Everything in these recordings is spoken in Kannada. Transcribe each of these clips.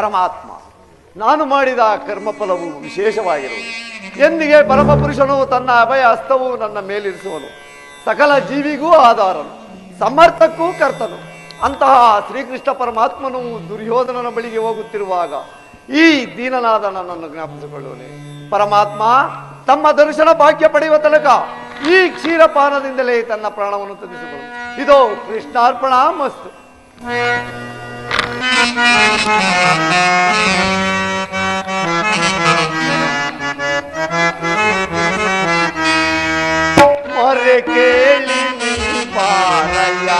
ಪರಮಾತ್ಮ, ನಾನು ಮಾಡಿದ ಕರ್ಮಫಲವು ವಿಶೇಷವಾಗಿರುವುದು. ಎಂದಿಗೆ ಪರಮಪುರುಷನು ತನ್ನ ಅಭಯ ಹಸ್ತವು ನನ್ನ ಮೇಲಿರಿಸುವನು. ಸಕಲ ಜೀವಿಗೂ ಆಧಾರನು, ಸಮರ್ಥಕ್ಕೂ ಕರ್ತನು. ಅಂತಹ ಶ್ರೀಕೃಷ್ಣ ಪರಮಾತ್ಮನು ದುರ್ಯೋಧನನ ಬಳಿಗೆ ಹೋಗುತ್ತಿರುವಾಗ ಈ ದೀನನಾದ ನನ್ನನ್ನು ಜ್ಞಾಪಿಸಿಕೊಳ್ಳುವನೆ. ಪರಮಾತ್ಮ ತಮ್ಮ ದರ್ಶನ ಭಾಗ್ಯ ಪಡೆಯುವ ತನಕ ಈ ಕ್ಷೀರಪಾನದಿಂದಲೇ ತನ್ನ ಪ್ರಾಣವನ್ನು ತೆಗೆಸಿಕೊಳ್ಳು. ಇದೋ ಕೃಷ್ಣಾರ್ಪಣ ಮಸ್ತು. ಮೊರೆ ಕೇಳಿ ಪಾರಯ್ಯ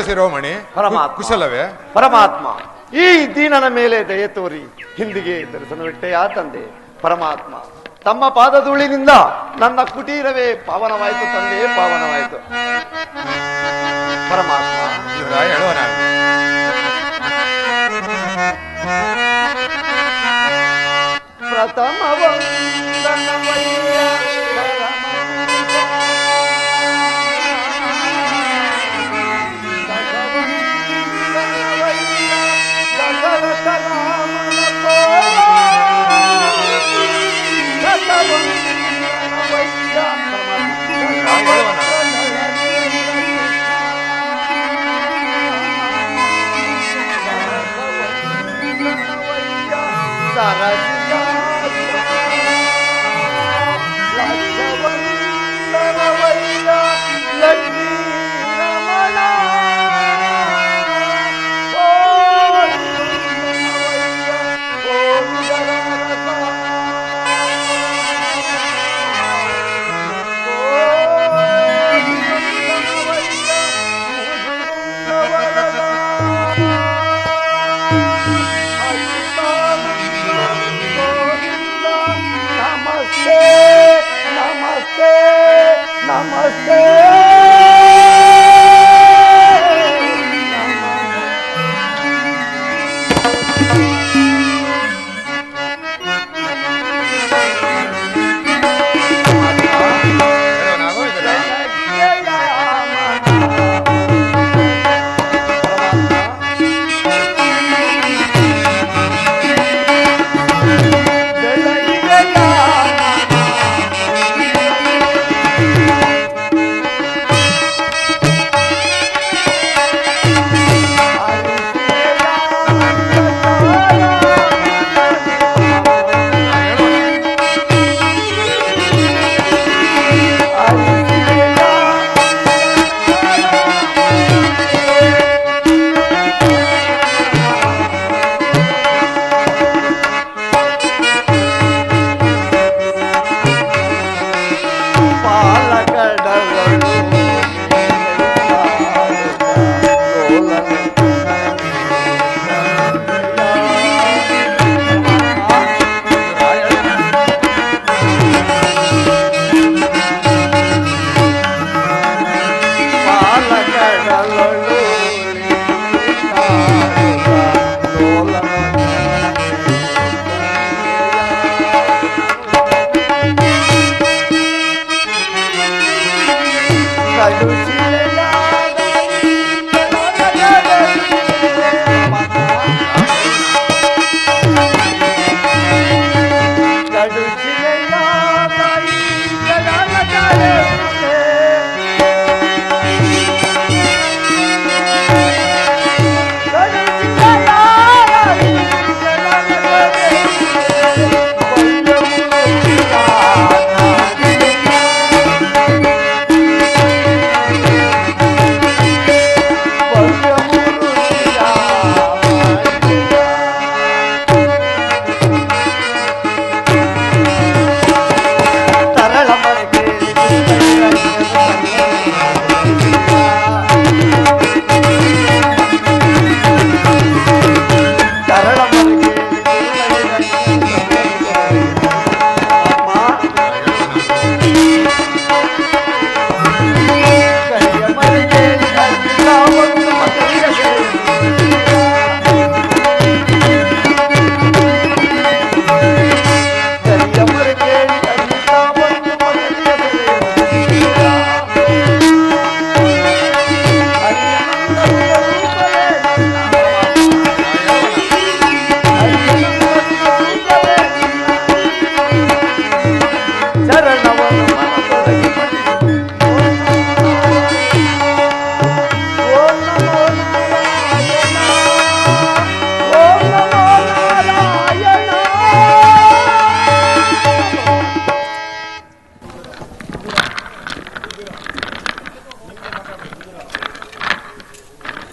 ಶಿರೋಮಣಿ ಕುಶಲವೇ? ಪರಮಾತ್ಮ ಈ ದೀನನ ಮೇಲೆ ದಯೆ ತೋರಿ ಹಿಂದಿಗೆ ದರ್ಶನವಿಟ್ಟೆಯಾ ತಂದೆ. ಪರಮಾತ್ಮ ತಮ್ಮ ಪಾದಧೂಳಿನಿಂದ ನನ್ನ ಕುಟೀರವೇ ಪಾವನವಾಯಿತು ತಂದೆ, ಪಾವನವಾಯಿತು. ಪರಮಾತ್ಮ ಹೇಳೋಣ. ಪ್ರಥಮ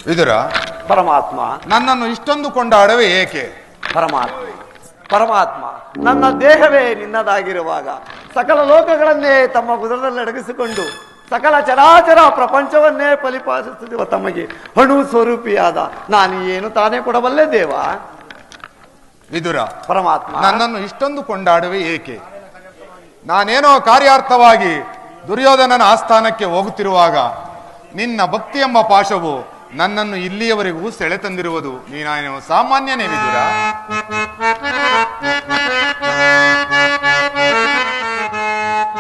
ವಿದುರ, ಪರಮಾತ್ಮ, ನನ್ನನ್ನು ಇಷ್ಟೊಂದು ಕೊಂಡಾಡವೇ ಏಕೆ? ಪರಮಾತ್ಮ, ಪರಮಾತ್ಮ, ನನ್ನ ದೇಹವೇ ನಿನ್ನದಾಗಿರುವಾಗ ಸಕಲ ಲೋಕಗಳನ್ನೇ ತಮ್ಮ ಗುದರದಲ್ಲಿ ಅಡಗಿಸಿಕೊಂಡು ಸಕಲ ಚರಾಚರ ಪ್ರಪಂಚವನ್ನೇ ಪರಿಪಾಲಿಸುತ್ತಿರುವ ತಮಗೆ ಅಣು ಸ್ವರೂಪಿಯಾದ ನಾನು ಏನು ತಾನೇ ಕೊಡಬಲ್ಲೆ ದೇವ? ವಿದುರ, ಪರಮಾತ್ಮ, ನನ್ನನ್ನು ಇಷ್ಟೊಂದು ಕೊಂಡಾಡುವೆ ಏಕೆ? ನಾನೇನೋ ಕಾರ್ಯಾರ್ಥವಾಗಿ ದುರ್ಯೋಧನನ ಆಸ್ಥಾನಕ್ಕೆ ಹೋಗುತ್ತಿರುವಾಗ ನಿನ್ನ ಭಕ್ತಿ ಎಂಬ ಪಾಶವು ನನ್ನನ್ನು ಇಲ್ಲಿಯವರೆಗೂ ಸೆಳೆ ತಂದಿರುವುದು. ನೀನೇನೋ ಸಾಮಾನ್ಯನೇ ವಿದುರ?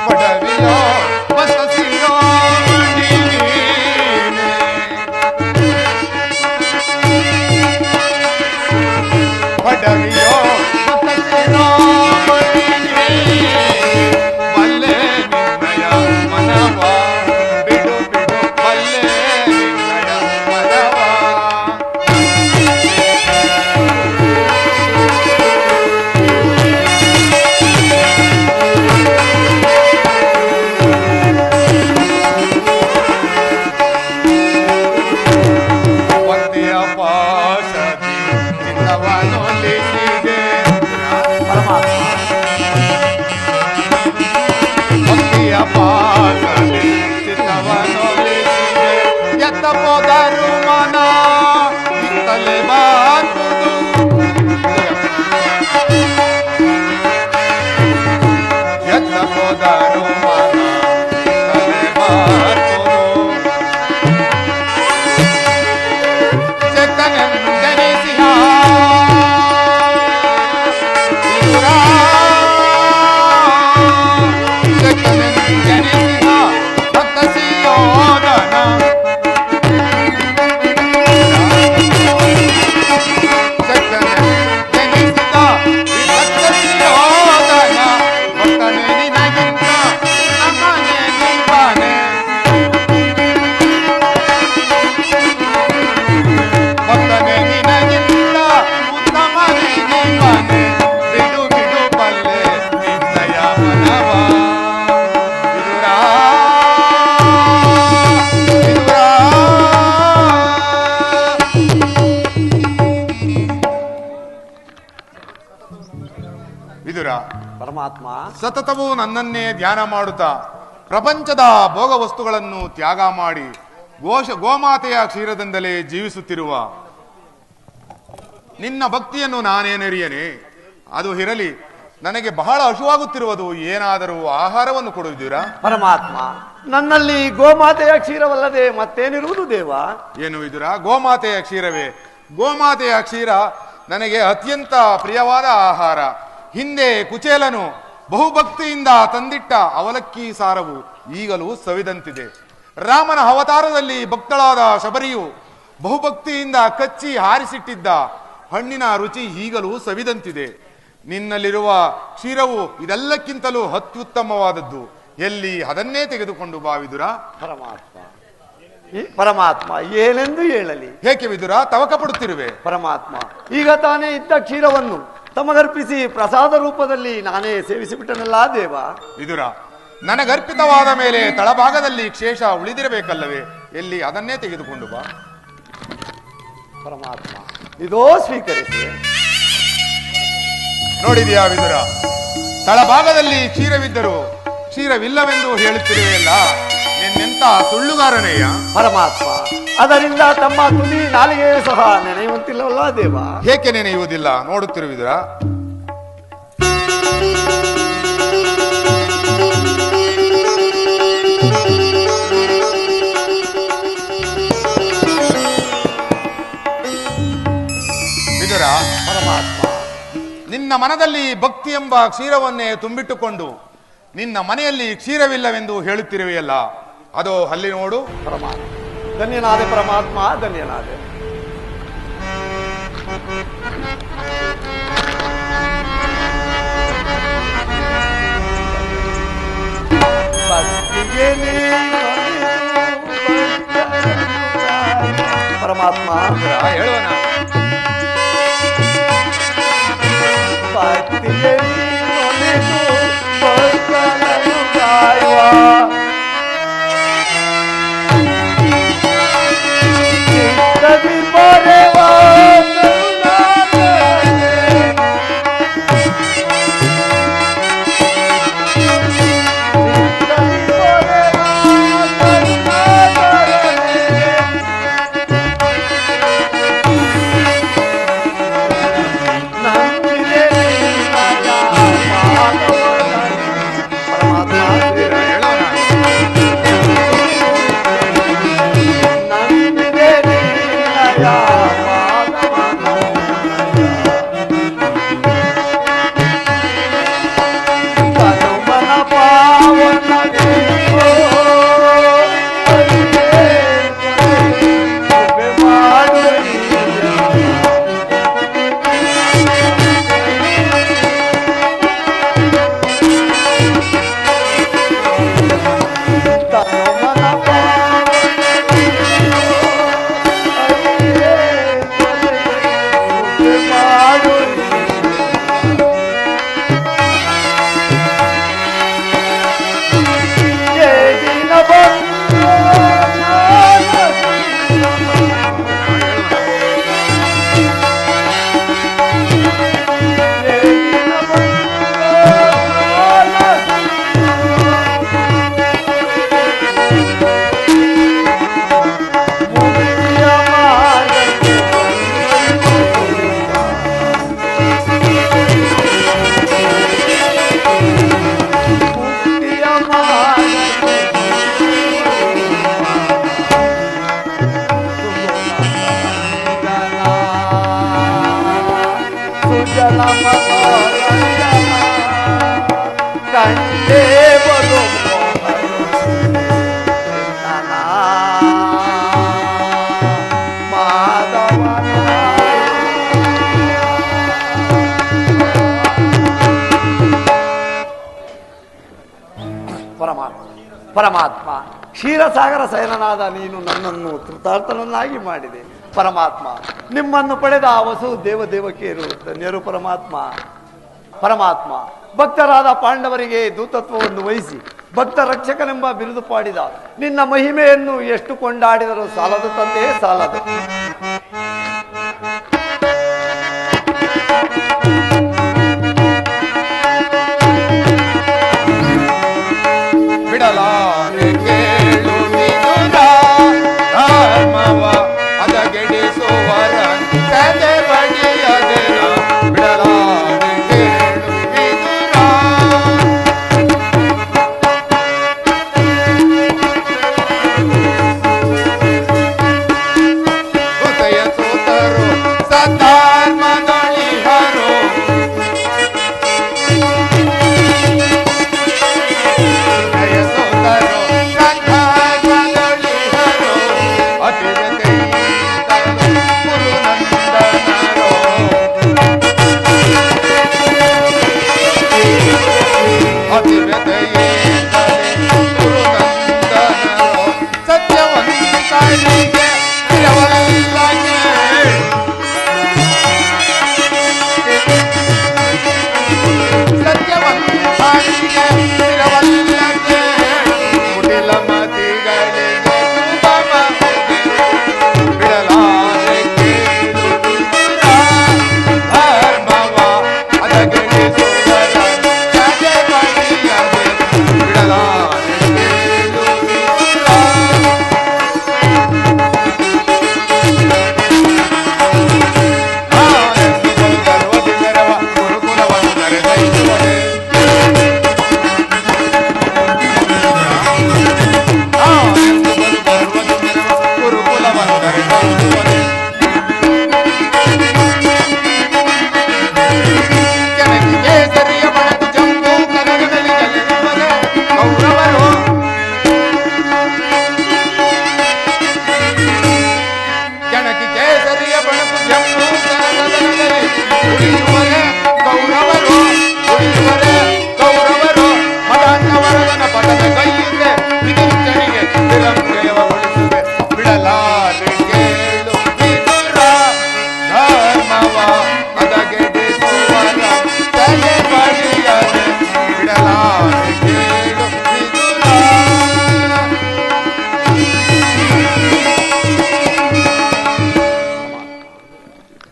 ಪಡವಿಯೋ ಬಸಸಿಯೋ ನೀನೇ, ಪಡವಿಯೋ ಬಸಸಿಯೋ ನೀನೇ, ಬಲ್ಲೆ ನಿನ್ನಯ ಮನವ ಬಿಡು ಬಿಡು, ಬಲ್ಲೆ ನಿನ್ನಯ ಮನವ. ಭಕ್ತಿಯ ಪಾಶದಿ ಚಿತ್ತವನ್ನೊಲಿಸಿದೆ, ಪರಮಾತ್ಮ, ಭಕ್ತಿಯ ಪಾಶದಿ ಚಿತ್ತವನ್ನೊಲಿಸಿದೆ. ಎತ್ತ ಹೋದರು ಮನ ಇತ್ತಲೇ ಬಾಗುದು, ಎತ್ತ ಹೋದರು ಮನ ಇತ್ತಲೇ ಬಾಗುದು. ಜಗನೆಂದೆನಿಸಿಹ ವಿದುರ, ಜಗನೆಂದೆನಿಸಿಹ ಭಕ್ತಸಿಯೋಧನ, ಜಗನೆಂದೆನಿಸಿದ ಭಕ್ತಸಿಯೋಧನ, ಭಕ್ತನೇ ನಿನಗಿಂತ ನಮ್ಮನೆ ನಿಂಬಾನೆ, ಭಕ್ತನೇ ನಿನಗಿಂತ ಉತ್ತಮನೇ ನಿಂಬಾನೆ, ಬಿಡು ಬಿಡು ಬಲ್ಲೆ ನಿನ್ನಯ ಮನವ. ವಿದುರ, ವಿದುರ, ವಿದುರ, ಪರಮಾತ್ಮ, ಸತತವೂ ನನ್ನನ್ನೇ ಧ್ಯಾನ ಮಾಡುತ್ತಾ ಪ್ರಪಂಚದ ಭೋಗ ವಸ್ತುಗಳನ್ನು ತ್ಯಾಗ ಮಾಡಿ ಗೋಮಾತೆಯ ಕ್ಷೀರದಿಂದಲೇ ಜೀವಿಸುತ್ತಿರುವ ನಿನ್ನ ಭಕ್ತಿಯನ್ನು ನಾನೇನೆರಿಯನೆ? ಅದು ಇರಲಿ, ನನಗೆ ಬಹಳ ಹಸುವಾಗುತ್ತಿರುವುದು, ಏನಾದರೂ ಆಹಾರವನ್ನು ಕೊಡುವುದಿರಾ? ಪರಮಾತ್ಮ, ನನ್ನಲ್ಲಿ ಗೋಮಾತೆಯ ಕ್ಷೀರವಲ್ಲದೆ ಮತ್ತೇನಿರುವುದು ದೇವ? ಏನು ವಿದುರ, ಗೋಮಾತೆಯ ಕ್ಷೀರವೇ? ಗೋಮಾತೆಯ ಕ್ಷೀರ ನನಗೆ ಅತ್ಯಂತ ಪ್ರಿಯವಾದ ಆಹಾರ. ಹಿಂದೆ ಕುಚೇಲನು ಬಹುಭಕ್ತಿಯಿಂದ ತಂದಿಟ್ಟ ಅವಲಕ್ಕಿ ಸಾರವು ಈಗಲೂ ಸವಿದಂತಿದೆ. ರಾಮನ ಅವತಾರದಲ್ಲಿ ಭಕ್ತಳಾದ ಶಬರಿಯು ಬಹುಭಕ್ತಿಯಿಂದ ಕಚ್ಚಿ ಹಾರಿಸಿಟ್ಟಿದ್ದ ಹಣ್ಣಿನ ರುಚಿ ಈಗಲೂ ಸವಿದಂತಿದೆ. ನಿನ್ನಲ್ಲಿರುವ ಕ್ಷೀರವು ಇದೆಲ್ಲಕ್ಕಿಂತಲೂ ಅತ್ಯುತ್ತಮವಾದದ್ದು. ಎಲ್ಲಿ ಅದನ್ನೇ ತೆಗೆದುಕೊಂಡು ಬಾ ವಿದುರ. ಪರಮಾತ್ಮ, ಏನೆಂದು ಹೇಳಲಿ? ಏಕೆ ವಿದುರ ತವಕ ಪಡುತ್ತಿರುವೆ? ಪರಮಾತ್ಮ, ಈಗ ತಾನೇ ಇದ್ದ ಕ್ಷೀರವನ್ನು ತಮಗರ್ಪಿಸಿ ಪ್ರಸಾದ ರೂಪದಲ್ಲಿ ನಾನೇ ಸೇವಿಸಿಬಿಟ್ಟನಲ್ಲ ದೇವ. ವಿದುರ, ನನಗರ್ಪಿತವಾದ ಮೇಲೆ ತಳಭಾಗದಲ್ಲಿ ಶೇಷ ಉಳಿದಿರಬೇಕಲ್ಲವೇ? ಎಲ್ಲಿ ಅದನ್ನೇ ತೆಗೆದುಕೊಂಡು ಬಾ. ಪರಮಾತ್ಮ, ಇದೋ ಸ್ವೀಕರಿಸಿ. ನೋಡಿದೆಯಾ ವಿದುರ, ತಳಭಾಗದಲ್ಲಿ ಕ್ಷೀರವಿದ್ದರೂ ಕ್ಷೀರವಿಲ್ಲವೆಂದು ಹೇಳುತ್ತಿರುವೆಯಲ್ಲ, ನಿನ್ನೆಂತ ಸುಳ್ಳುಗಾರನೆಯ? ಪರಮಾತ್ಮ, ಅದರಿಂದ ತಮ್ಮ ತುದಿ ನಾಲಿಗೆ ಸಹ ನೆನೆಯುವಂತಿಲ್ಲವಲ್ಲ ದೇವ? ಏಕೆ ನೆನೆಯುವುದಿಲ್ಲ? ನೋಡುತ್ತಿರುವಿದುರ, ವಿದುರ. ಪರಮಾತ್ಮ, ನಿನ್ನ ಮನದಲ್ಲಿ ಭಕ್ತಿ ಎಂಬ ಕ್ಷೀರವನ್ನೇ ತುಂಬಿಟ್ಟುಕೊಂಡು ನಿನ್ನ ಮನೆಯಲ್ಲಿ ಕ್ಷೀರವಿಲ್ಲವೆಂದು ಹೇಳುತ್ತಿರುವೆಯಲ್ಲ, ಅದೋ ಅಲ್ಲಿ ನೋಡು. ಪರಮಾತ್ಮ, ಧನ್ಯನಾದೆ ಪರಮಾತ್ಮ, ಧನ್ಯನಾದೆ. ಪರಮಾತ್ಮ, ಹೇಳೋಣ. ಭಕ್ತಿಗೆ ನೀನೊಲಿದು ಭಕ್ತನನ್ನು ಕಾಯುವ ಚಿತ್ತದಿ ಬರೆವ ಕರುಣಾಕರನೇ. ಚಿತ್ತದಿ ಬರೆವ ಕರುಣಾಕರನೇ. ನಂಬಿದೆ ನಿನ್ನಯ ಪಾದವನನ್ನು. ಪರಮಾತ್ಮ, ನಂಬಿದೆ ನಿನ್ನಯ ಪಾದವನನ್ನು. ತನುಮನ ಪಾವನಗಿರಿಯೋ ಕೃಪೆ ಮಾಡು ನೀನು. ತನುಮನ ಪಾವನಗಿರಿಯೋ ಕೃಪೆ ಮಾಡು ನೀನು. ಏದಿನ ಬಂದು ಏದಿನ ಮುಕ್ತಿಯ ಮಾರ್ಗಕ್ಕೆ ಮುಕ್ತಿಯ ಮಾರ್ಗಕ್ಕೆ ಸುಜಲ ಮನೋರಂಜನ ಕಂಡೇ ಬದು ಮಾಧವನ. ಪರಮಾತ್ಮ, ಕ್ಷೀರಸಾಗರ ಶಯನನಾದ ನೀನು ನನ್ನನ್ನು ಕೃತಾರ್ಥನನ್ನಾಗಿ ಮಾಡಿದೆ. ಪರಮಾತ್ಮ, ನಿಮ್ಮನ್ನು ಪಡೆದ ವಸು ದೇವದೇವಕಿಯರು ಧನ್ಯರು. ಪರಮಾತ್ಮ, ಪರಮಾತ್ಮ, ಭಕ್ತರಾದ ಪಾಂಡವರಿಗೆ ದೂತತ್ವವನ್ನು ವಹಿಸಿ ಭಕ್ತ ರಕ್ಷಕನೆಂಬ ಬಿರುದು ಪಾಡಿದ ನಿನ್ನ ಮಹಿಮೆಯನ್ನು ಎಷ್ಟು ಕೊಂಡಾಡಿದರೂ ಸಾಲದು ತಂದೆ, ಸಾಲದು. ಬಿಡಲಾರೆ ಕೇಳು ವಿದುರ, ಧರ್ಮವ ಹದಗೆಡಿಸುವರ ತಲೆ ಬಡಿಯದೆನ. ಬಿಡಲಾರೆ ಕೇಳು ವಿದುರ,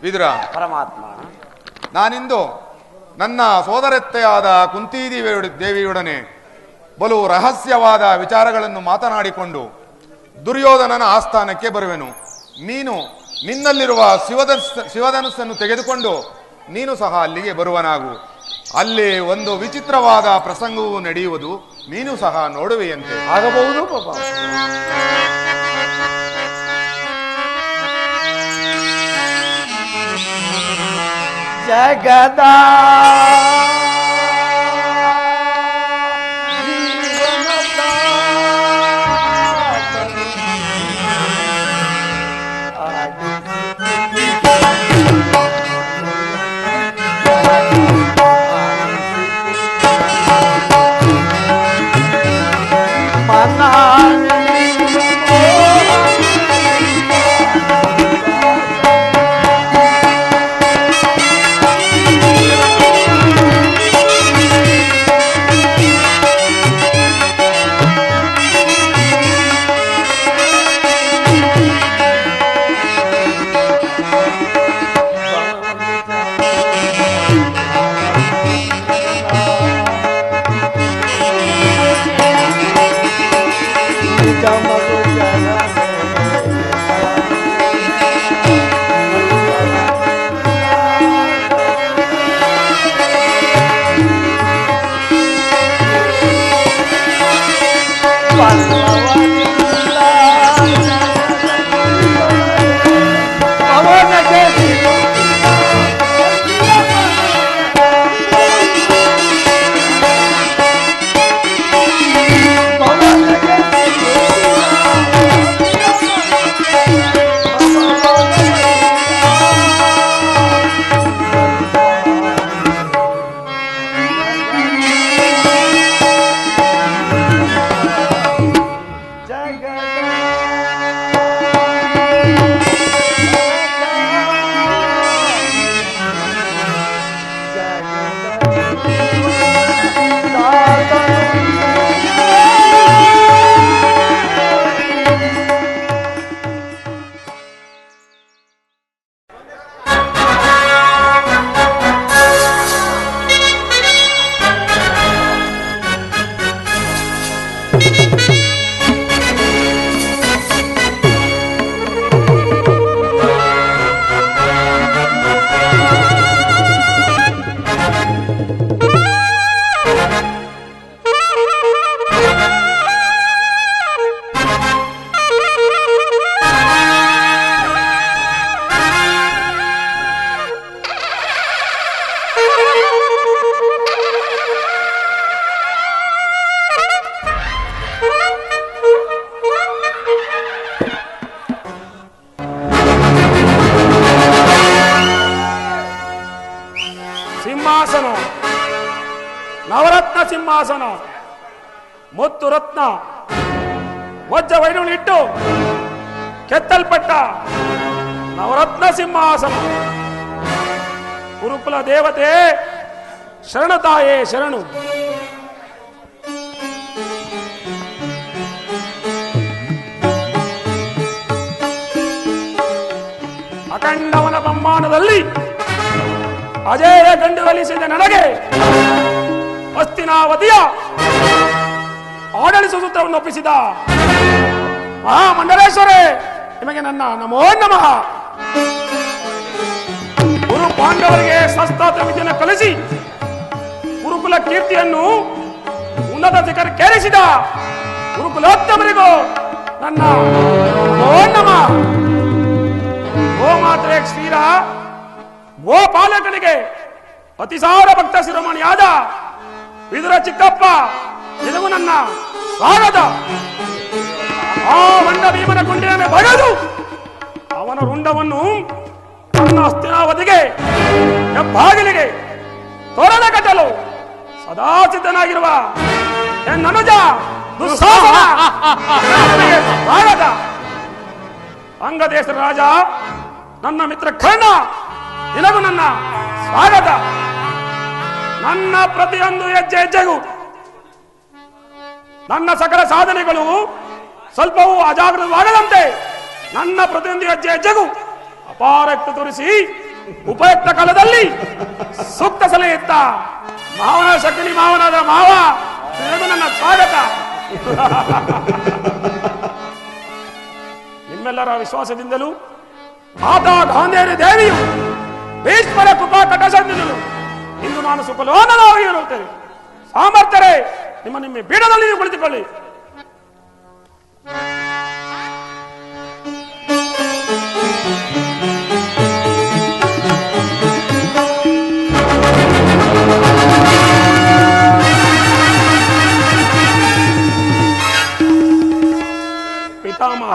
ವಿದುರ, ಪರಮಾತ್ಮ, ನಾನಿಂದು ನನ್ನ ಸೋದರತ್ತೆಯಾದ ದೇವಿಯೊಡನೆ ಬಲು ರಹಸ್ಯವಾದ ವಿಚಾರಗಳನ್ನು ಮಾತನಾಡಿಕೊಂಡು ದುರ್ಯೋಧನನ ಆಸ್ಥಾನಕ್ಕೆ ಬರುವೆನು. ನೀನು ನಿನ್ನಲ್ಲಿರುವ ಶಿವಧನುಸ್ಸನ್ನು ತೆಗೆದುಕೊಂಡು ನೀನು ಸಹ ಅಲ್ಲಿಗೆ ಬರುವನಾಗು. ಅಲ್ಲಿ ಒಂದು ವಿಚಿತ್ರವಾದ ಪ್ರಸಂಗವು ನಡೆಯುವುದು, ನೀನು ಸಹ ನೋಡುವೆಯಂತೆ. ಆಗಬಹುದು ಪಾಪ. ಜಗದ ಸಿಂಹಾಸನ, ನವರತ್ನ ಸಿಂಹಾಸನ, ಮುತ್ತು ರತ್ನ, ವಜ್ರ ವೈಡೂಳಿಟ್ಟು ಕೆತ್ತಲ್ಪಟ್ಟ ನವರತ್ನ ಸಿಂಹಾಸನ. ಗುರುಕುಲ ದೇವತೆ ಶರಣತಾಯೇ ಶರಣು. ಅಖಂಡವನ ಬ್ರಹ್ಮಾಂಡದಲ್ಲಿ ಅಜೇಯ ಗಂಡು ಗಳಿಸಿದ ನನಗೆ ಹಸ್ತಿನಾವತಿಯ ಆಡಳಿತ ಸೂತ್ರವನ್ನು ಒಪ್ಪಿಸಿದ ಮಹಾಮಂಡಲೇಶ್ವರೇ, ನಿಮಗೆ ನನ್ನ ನಮೋ ನಮಃ. ಗುರು ಪಾಂಡವರಿಗೆ ಶಸ್ತ್ರಾಸ್ತ್ರ ವಿದ್ಯೆಯನ್ನು ಕಲಿಸಿ ಗುರುಕುಲ ಕೀರ್ತಿಯನ್ನು ಉನ್ನತ ಶಿಖರಕ್ಕೇರಿಸಿದ ಗುರುಕುಲೋತ್ತಮರಿಗೂ ನನ್ನ ನಮೋ ನಮಃ. ಓ ಮಾತ್ರೆ ಶ್ರೀರ, ಓ ಪಾಲಕನಿಗೆ ಅತಿಸಾರ ಭಕ್ತ ಶಿರೋಮಣಿಯಾದ ವಿದುರ ಚಿಕ್ಕಪ್ಪ, ನಿನಗೂ ನನ್ನ ಸ್ವಾಗತ. ಆ ಮಂಡ ಭೀಮನ ಗುಂಡಿನ ಬಗೆದು ಅವನ ರುಂಡವನ್ನು ನನ್ನ ಹಸ್ತಿನಾವತಿಗೆ ಹೆಬ್ಬಾಗಿಲಿಗೆ ತೋರಣ ಕಟ್ಟಲು ಸದಾ ಸಿದ್ಧನಾಗಿರುವ ಎನ್ನನುಜ ದುಸ್ಸಾಹಸ ಸ್ವಾಗತ. ಅಂಗದೇಶದ ರಾಜ ನನ್ನ ಮಿತ್ರ ಕರ್ಣ, ನಿನಗೂ ನನ್ನ ಸ್ವಾಗತ. ನನ್ನ ಪ್ರತಿಯೊಂದು ಹೆಜ್ಜೆ ಹೆಜ್ಜೆಗೂ ನನ್ನ ಸಕಲ ಸಾಧನೆಗಳು ಸ್ವಲ್ಪವೂ ಅಜಾಗೃತವಾಗದಂತೆ ನನ್ನ ಪ್ರತಿಯೊಂದು ಹೆಜ್ಜೆ ಹೆಜ್ಜೆಗೂ ಅಪಾರಕ್ತ ತೋರಿಸಿ ಉಪಯುಕ್ತ ಕಾಲದಲ್ಲಿ ಸೂಕ್ತ ಸಲಹೆ ಇತ್ತ ಮಾವನ ಶಕ್ತಿ ಮಾವನಾದ ಮಾವ ನಿನಗೂ ನನ್ನ ಸ್ವಾಗತ. ನಿಮ್ಮೆಲ್ಲರ ವಿಶ್ವಾಸದಿಂದಲೂ ಮಾತಾ ಗಾಂಧೇರಿ ದೇವಿಯು ಭೀಷ್ಮರ ಕೃಪಾ ಕಟಾಕ್ಷದಿಂದಲೂ ಇಂದು ನಾನು ಸುಖಲೋನವಾಗಿ ಇರುತ್ತೇನೆ. ಸಾಮರ್ಥ್ಯರೇ ನಿಮ್ಮ ನಿಮ್ಮ ಪೀಠದಲ್ಲಿ ನೀವು ಕುಳಿತುಕೊಳ್ಳಿ. ಪಿತಾಮಹ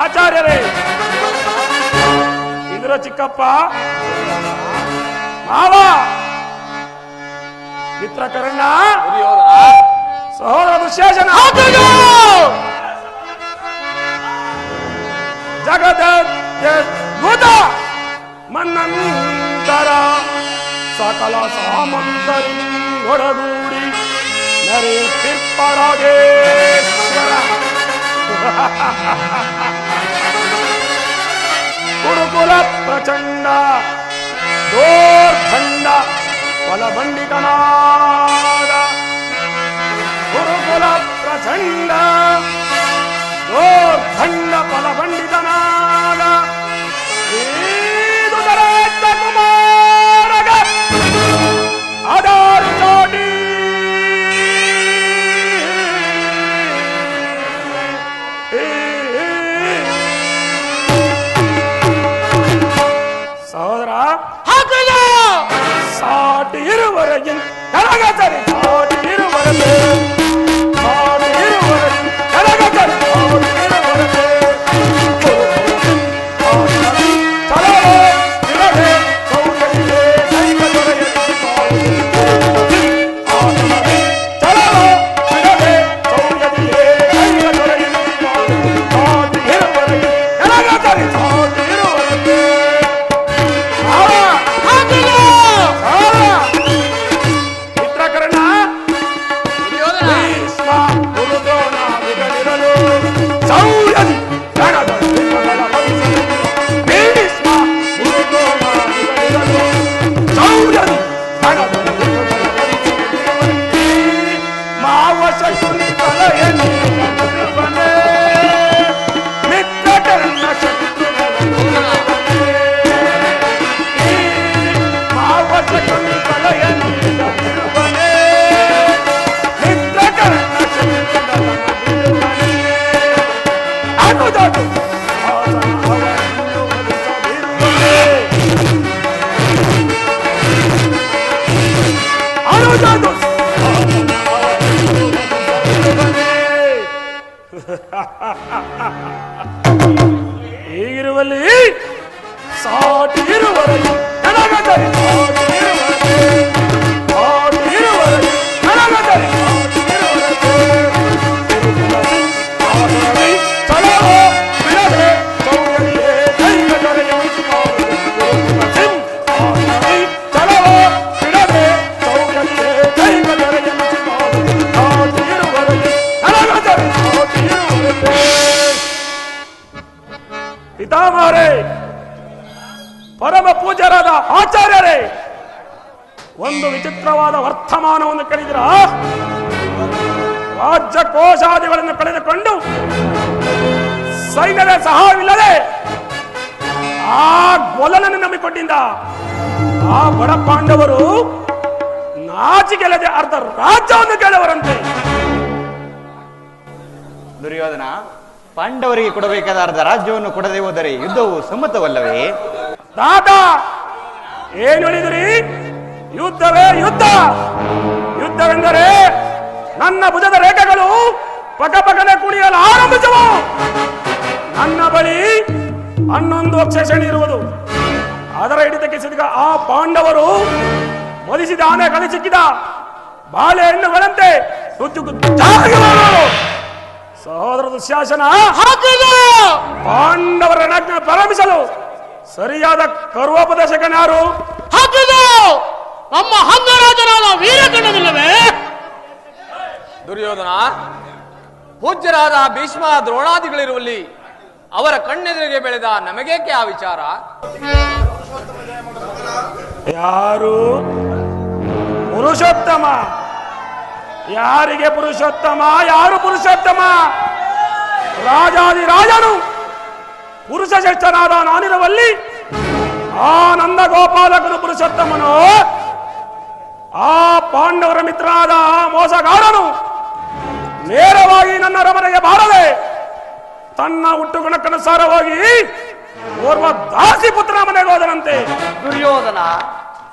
ಆಚಾರ್ಯರೇ, ಇದರ ಚಿಕ್ಕಪ್ಪ ಮಾವ ಮಿತ್ರಕರಣ್ಣ ಸಹೋದರ ದುಶ್ಯಾಸನ ಜಗದ ಮನ್ನಂತರ ಸಕಲ ಸಾಮಂತರಿಂದೊಡಗೂಡಿ ನರೇತಿರ್ಪರಾಗೇಶ್ವರ ಕುರುಕುಲ ಪ್ರಚಂಡ ದೋರ್ಖಂಡ ಫಲಭಂಡಿತನಾದ ಗುರುಕುಲ ಪ್ರಚಂಡ ದೋರ್ಖಂಡ ಫಲಭಂಡಿತನಾದ ಕುಮಾರಗ ಆಧಾರ ಚಾಟಿ ಸಹೋದರ ಸಾಟಿ ಇರುವರೆಗೆ ಕರಗತರೆ ಸಾಟಿ ಇರುವರೆಗೆ ಸಾಟಿ ಇರುವರೆಗೆ ಕರಗತರೆ ಸಾಟಿ ಇರುವರೆಗೆ ಚಲೋ ಇರದೆ ಸೌಕರ್ಯ ದೈವ ದೊರೆಯ ಚಲೋ ಇರದೆ ಸೌಕರ್ಯ ದೈವ ದೊರೆಯ ಸಾಟಿ ಇರುವರೆಗೆ ಕರಗತರೆ ಸಾಟಿ ಇರುವರೆಗೆ ಹೀಗಿರುವಲ್ಲಿ ಸಾಟಿ ಇರುವರೆಗೆ ನನಗದರೆ ಸಾಟಿ ಇರುವರೆಗೆ ಸಾಟಿ ಇರುವರೆಗೆ ನನಗದರೆ ಸಾಟಿ ಇರುವರೆಗೆ ಚಲೋ ಬಿಡದೆ ಸೌಕರ್ಯ ದೈವ ದೊರೆಯ ಚಲೋ ಬಿಡದೆ ಸೌಕರ್ಯ ದೈವ ದೊರೆಯ ಸಾಟಿ ಇರುವರೆಗೆ ನನಗದರೆ ಸಾಟಿ ಇರುವರೆಗೆ. ಪಿತಾಮಹರೇ, ಪರಮ ಪೂಜ್ಯರಾದ ಆಚಾರ್ಯರೇ, ಒಂದು ವಿಚಿತ್ರವಾದ ವರ್ತಮಾನವನ್ನು ಕೇಳಿದಿರ. ರಾಜ್ಯ ಕೋಶಾದಿಗಳನ್ನು ಕಳೆದುಕೊಂಡು ಸೈನ್ಯದ ಸಹಾಯವಿಲ್ಲದೆ ಆ ಗೊಲನನ್ನು ನಂಬಿಕೊಂಡಿದ್ದ ಆ ಬಡ ಪಾಂಡವರು ನಾಚಿಕೆಲ್ಲದೆ ಅರ್ಧ ರಾಜ್ಯವನ್ನು ಕೇಳವರಂತೆ. ದುರ್ಯೋಧನ, ಪಾಂಡವರಿಗೆ ಕೊಡಬೇಕಾದ ಅರ್ಧ ರಾಜ್ಯವನ್ನು ಕೊಡದೆ ಹೋದರೆ ಯುದ್ಧವು ಸಮ್ಮತವಲ್ಲವೇ? ತಾತ ಏನು ಹೇಳಿದ್ರಿ? ಯುದ್ಧವೇ ಯುದ್ಧ. ಯುದ್ಧವೆಂದರೆ ನನ್ನ ಭುಜದ ರೇಖೆಗಳು ಪಕಪಕನೆ ಕುಣಿಯಲು ಆರಂಭಿಸುವು. ನನ್ನ ಬಳಿ 11 ಅಕ್ಷೇಷಣಿ ಇರುವುದು. ಅದರ ಹಿಡಿತಕ್ಕೆ ಸಿಕ್ಕ ಆ ಪಾಂಡವರು ಮದಿಸಿದ ಆನೆ ಕಲಿ ಸಿಕ್ಕಿದ ಬಾಳೆಹಣ್ಣುಗಳಂತೆ ಸಹೋದರ ದುಶ್ಯಾಸನ ಪಾಂಡವರ ಪ್ರಾರಂಭಿಸಲು ಸರಿಯಾದ ಕರ್ವೋಪದೇಶಕನಾರು ನಮ್ಮ ಹಂಗರಾಜನಾದ ವೀರಕಣ್ಣನಿಲ್ಲವೇ? ದುರ್ಯೋಧನ, ಪೂಜ್ಯರಾದ ಭೀಷ್ಮ ದ್ರೋಣಾದಿಗಳಿರುವಲ್ಲಿ ಅವರ ಕಣ್ಣೆದುರಿಗೆ ಬೆಳೆದ ನಮಗೇಕೆ ಆ ವಿಚಾರ? ಯಾರು ಪುರುಷೋತ್ತಮ? ಯಾರಿಗೆ ಪುರುಷೋತ್ತಮ? ಯಾರು ಪುರುಷೋತ್ತಮ? ರಾಜಾದಿರಾಜನು ಪುರುಷ ಶ್ರೇಷ್ಠನಾದ ನಾನಿರುವಲ್ಲಿ ಆ ನಂದ ಗೋಪಾಲಕನು ಪುರುಷೋತ್ತಮನು, ಆ ಪಾಂಡವರ ಮಿತ್ರನಾದ ಆ ಮೋಸಗಾರನು ನೇರವಾಗಿ ನನ್ನ ಅರಮನೆಗೆ ಬಾರದೆ ತನ್ನ ಹುಟ್ಟುಗುಣಕ್ಕನುಸಾರವಾಗಿ ಓರ್ವ ದಾಸಿ ಪುತ್ರನ ಮನೆಗೆ ಹೋದನಂತೆ. ದುರ್ಯೋಧನ,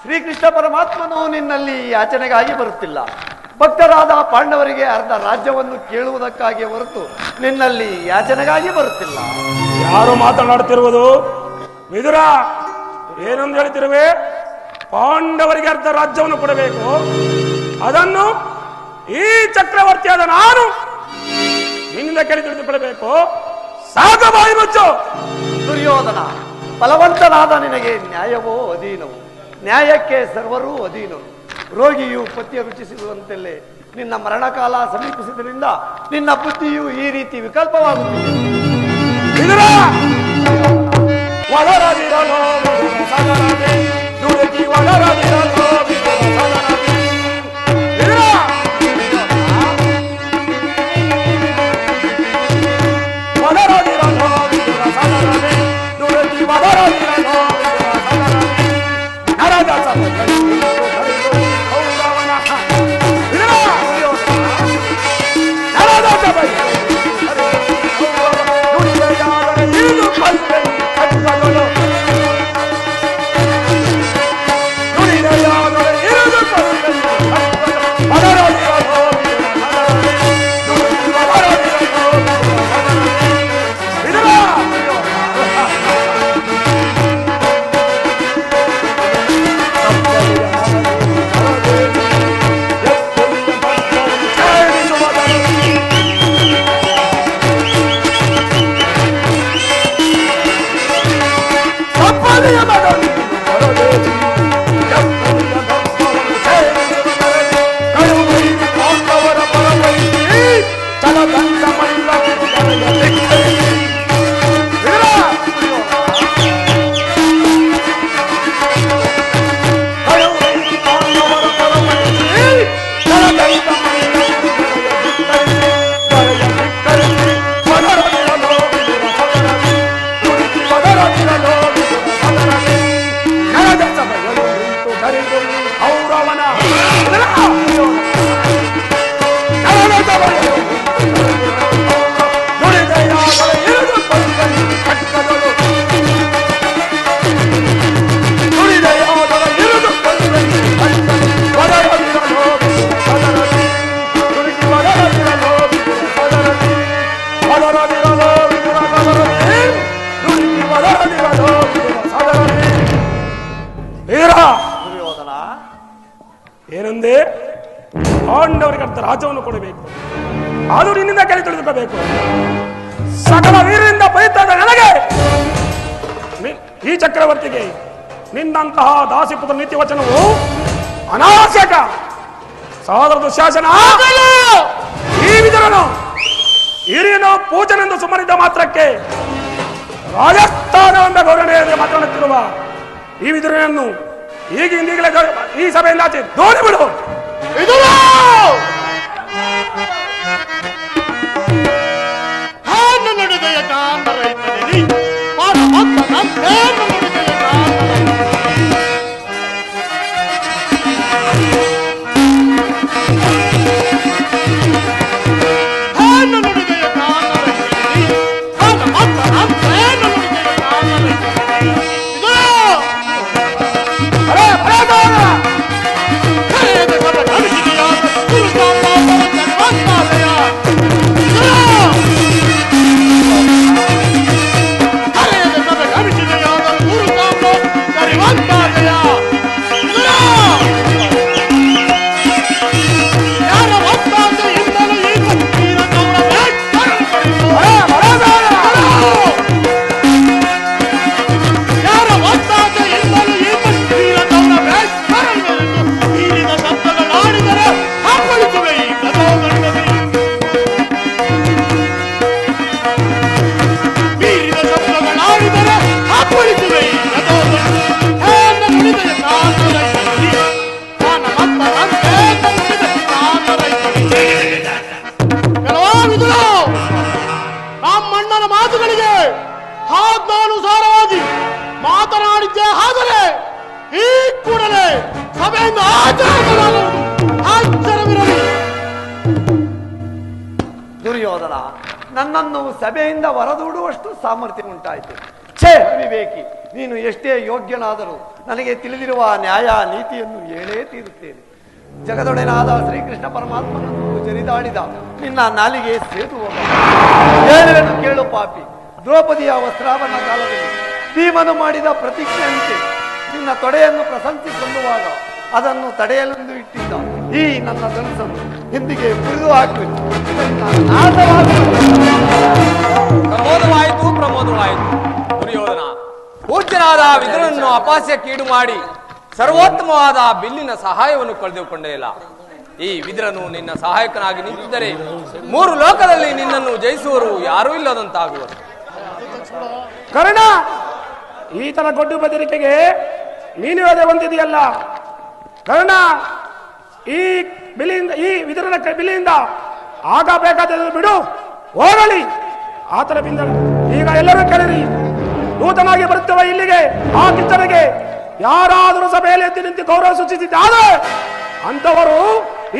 ಶ್ರೀಕೃಷ್ಣ ಪರಮಾತ್ಮನು ನಿನ್ನಲ್ಲಿ ಯಾಚನೆಗಾಗಿ ಬರುತ್ತಿಲ್ಲ. ಭಕ್ತರಾದ ಪಾಂಡವರಿಗೆ ಅರ್ಧ ರಾಜ್ಯವನ್ನು ಕೇಳುವುದಕ್ಕಾಗಿ ಹೊರತು ನಿನ್ನಲ್ಲಿ ಯಾಚನೆಗಾಗಿ ಬರುತ್ತಿಲ್ಲ. ಯಾರು ಮಾತನಾಡುತ್ತಿರುವುದು? ವಿದುರ, ಏನೊಂದು ಹೇಳ್ತಿರುವೆ? ಪಾಂಡವರಿಗೆ ಅರ್ಧ ರಾಜ್ಯವನ್ನು ಕೊಡಬೇಕು, ಅದನ್ನು ಈ ಚಕ್ರವರ್ತಿಯಾದ ನಾನು ನಿನ್ನಿಂದ ಕೇಳಿ ತಿಳಿದುಕೊಳ್ಳಬೇಕು. ಸಾಕು, ಬಾಯಿ ಮುಚ್ಚು. ದುರ್ಯೋಧನ, ಬಲವಂತನಾದ ನಿನಗೆ ನ್ಯಾಯವೋ ಅಧೀನವು, ನ್ಯಾಯಕ್ಕೆ ಸರ್ವರೂ ಅಧೀನರು. ರೋಗಿಯು ಪಥ್ಯ ರುಚಿಸಿರುವಂತೆಲ್ಲೇ ನಿನ್ನ ಮರಣಕಾಲ ಸಮೀಪಿಸಿದ್ರಿಂದ ನಿನ್ನ ಬುದ್ಧಿಯು ಈ ರೀತಿ ವಿಕಲ್ಪವಾಗುತ್ತಿದೆ. ವಿದುರ, ಒಳರದಿರಲು ಸದರದೆ, ದುಡುಕಿ ಒಳರದಿರಲು ಸದರದೆ. ವಿದುರ, ಒಳರದಿರಲು ಸದರದೆ, ದುಡುಕಿ ಒಳರದಿರಲು ಸದರದೆ. ನರದ ಸಭೆಯಲ್ಲಿ ಕೌರವನ ವಿದುರ, ನರದ ಸಭೆಯಲ್ಲಿ ನುಡಿದೆಯಾದರೆ ಇಳಿದು ಬಂದೆನು ಕಟ್ಟಗಳು, ನುಡಿದೆಯಾದರೆ ಇಳಿದು ಬಂದೆನು ಕಟ್ಟಗಳು. ಹೊರರದಿರಲು ವಿದುರ, ದುರ್ಯೋಧನ, ಏನಂದೆ? ಪಾಂಡವರಿಗೆ ಅರ್ಧ ರಾಜ್ಯವನ್ನು ಕೊಡಬೇಕು, ಅದು ನಿನ್ನಿಂದ ಕೇಳಿ ತಿಳಿದುಕೋಬೇಕು. ಸಕಲ ವೀರರಿಂದ ಬೈತಾದ ನನಗೆ, ಈ ಚಕ್ರವರ್ತಿಗೆ ನಿನ್ನಂತಹ ದಾಸಿಪುತ್ರ ನೀತಿ ವಚನವು ಅನಾವಶ್ಯಕ. ಸಹೋದರ ದುಶ್ಯಾಸನ, ಈ ವಿದುರನು ಹಿರಿಯನು ಪೂಜನೆಂದು ಸುಮ್ಮನಿದ್ದ ಮಾತ್ರಕ್ಕೆ ರಾಜಸ್ಥಾನವೆಂಬ ಗೌರವಣೆಯಲ್ಲಿ ಮಾತನಾಡುತ್ತಿರುವ ಈ ವಿದುರನನ್ನು ಈಗಲೇ ಈ ಸಭೆಯಿಂದ ಆಚೆ ದೋಡಿಬಿಡು. ನಡೆದೆಯ ಕಾಂತ ರೈತನಿರಿ ಪಾದ ಭಕ್ತ ನಡೆದೆಯ ಸಭೆಯಿಂದ ಆಚಾರವಿರಲಿ. ದುರ್ಯೋಧನ, ನನ್ನನ್ನು ಸಭೆಯಿಂದ ಹೊರದೂಡುವಷ್ಟು ಸಾಮರ್ಥ್ಯ ಉಂಟಾಯಿತು. ಛೇ ಅವಿವೇಕಿ, ನೀನು ಎಷ್ಟೇ ಯೋಗ್ಯನಾದರೂ ನನಗೆ ತಿಳಿದಿರುವ ನ್ಯಾಯ ನೀತಿಯನ್ನು ಹೇಳೇ ತೀರುತ್ತೇನೆ. ಜಗದೊಡೆನಾದ ಶ್ರೀಕೃಷ್ಣ ಪರಮಾತ್ಮನನ್ನು ಜರಿದಾಡಿದ ನಿನ್ನ ನಾಲಿಗೆ ಸೇದು ಹೋಗ. ಏನೇನು ಕೇಳು ಪಾಪಿ. ದ್ರೌಪದಿಯ ವಸ್ತ್ರಾಭರಣ ಕಾಲದಲ್ಲಿ ಭೀಮನು ಮಾಡಿದ ಪ್ರತಿಜ್ಞೆಯಂತೆ ನಿನ್ನ ತೊಡೆಯನ್ನು ಪ್ರಶಂಸಿಕೊಳ್ಳುವಾಗ ಅದನ್ನು ತಡೆಯಲೆಂದು ಇಟ್ಟಿದ್ದ ಈ ನನ್ನ ಧನಸ್ಸನ್ನು ಹಿಂದಿಗೆ ಮುರಿದು ಹಾಕಬೇಕು. ಪ್ರಮೋದವಾಯಿತು ದುರ್ಯೋಧನ. ಪೂಜ್ಯನಾದ ವಿದುರನನ್ನು ಅಪಾಸ್ಯಕ್ಕೀಡು ಮಾಡಿ ಸರ್ವೋತ್ತಮವಾದ ಬಿಲ್ಲಿನ ಸಹಾಯವನ್ನು ಕಳೆದುಕೊಂಡೇ ಈ ವಿದುರನು ನಿನ್ನ ಸಹಾಯಕನಾಗಿ ನಿಂತಿದ್ದರೆ 3 ಲೋಕದಲ್ಲಿ ನಿನ್ನನ್ನು ಜಯಿಸುವರು ಯಾರೂ ಇಲ್ಲದಂತಾಗುವರು. ಕರ್ಣ, ಈತನ ಗೊಡ್ಡು ಬೆದರಿಕೆಗೆ ನೀನು ಅದೇ ಹೊಂದಿದೆಯಲ್ಲ. ಕರ್ಣ, ಈ ವಿದುರನ ಬಿಲ್ಲಿಯಿಂದ ಆಗಬೇಕಾದನ್ನು ಬಿಡು, ಹೋಗಲಿ. ಆತನ ಬಿಂದ ಈಗ ಎಲ್ಲರೂ ಕೇಳಿರಿ. ನೂತನಾಗಿ ಬರುತ್ತವ ಇಲ್ಲಿಗೆ ಆ ಕಿಚ್ಚನಿಗೆ ಯಾರಾದರೂ ಸಭೆಯಲ್ಲಿ ಎದ್ದು ನಿಂತು ಗೌರವ ಸೂಚಿಸಿದ್ದಾರೆ ಅಂತವರು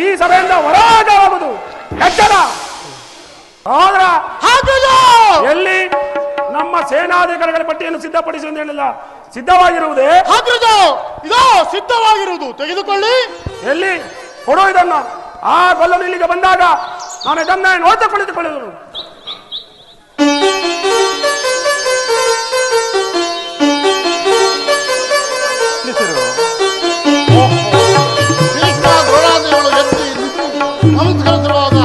ಈ ಸಭೆಯಿಂದ ಹೊರಗಾಗುವುದು ಎಚ್ಚರ. ಎಲ್ಲಿ ನಮ್ಮ ಸೇನಾಧಿಕಾರಿಗಳ ಪಟ್ಟಿಯನ್ನು ಸಿದ್ಧಪಡಿಸಿ ಎಂದು ಹೇಳಿಲ್ಲ, ಸಿದ್ಧವಾಗಿರುವುದೇ ಇದೋ ಸಿದ್ಧವಾಗಿರುವುದು, ತೆಗೆದುಕೊಳ್ಳಿ. ಎಲ್ಲಿ ಕೊಡು ಇದನ್ನು. ಆ ಗೊಲ್ಲನು ಇಲ್ಲಿಗೆ ಬಂದಾಗ ನಾನು ಇದನ್ನ ನೋಡ್ತಾ ಕುಳಿತುಕೊಳ್ಳುವುದು. ದ್ರೋಣಾದಿಗಳು ಎತ್ತಿ ನಮಸ್ಕರಿಸಿರುವಾಗ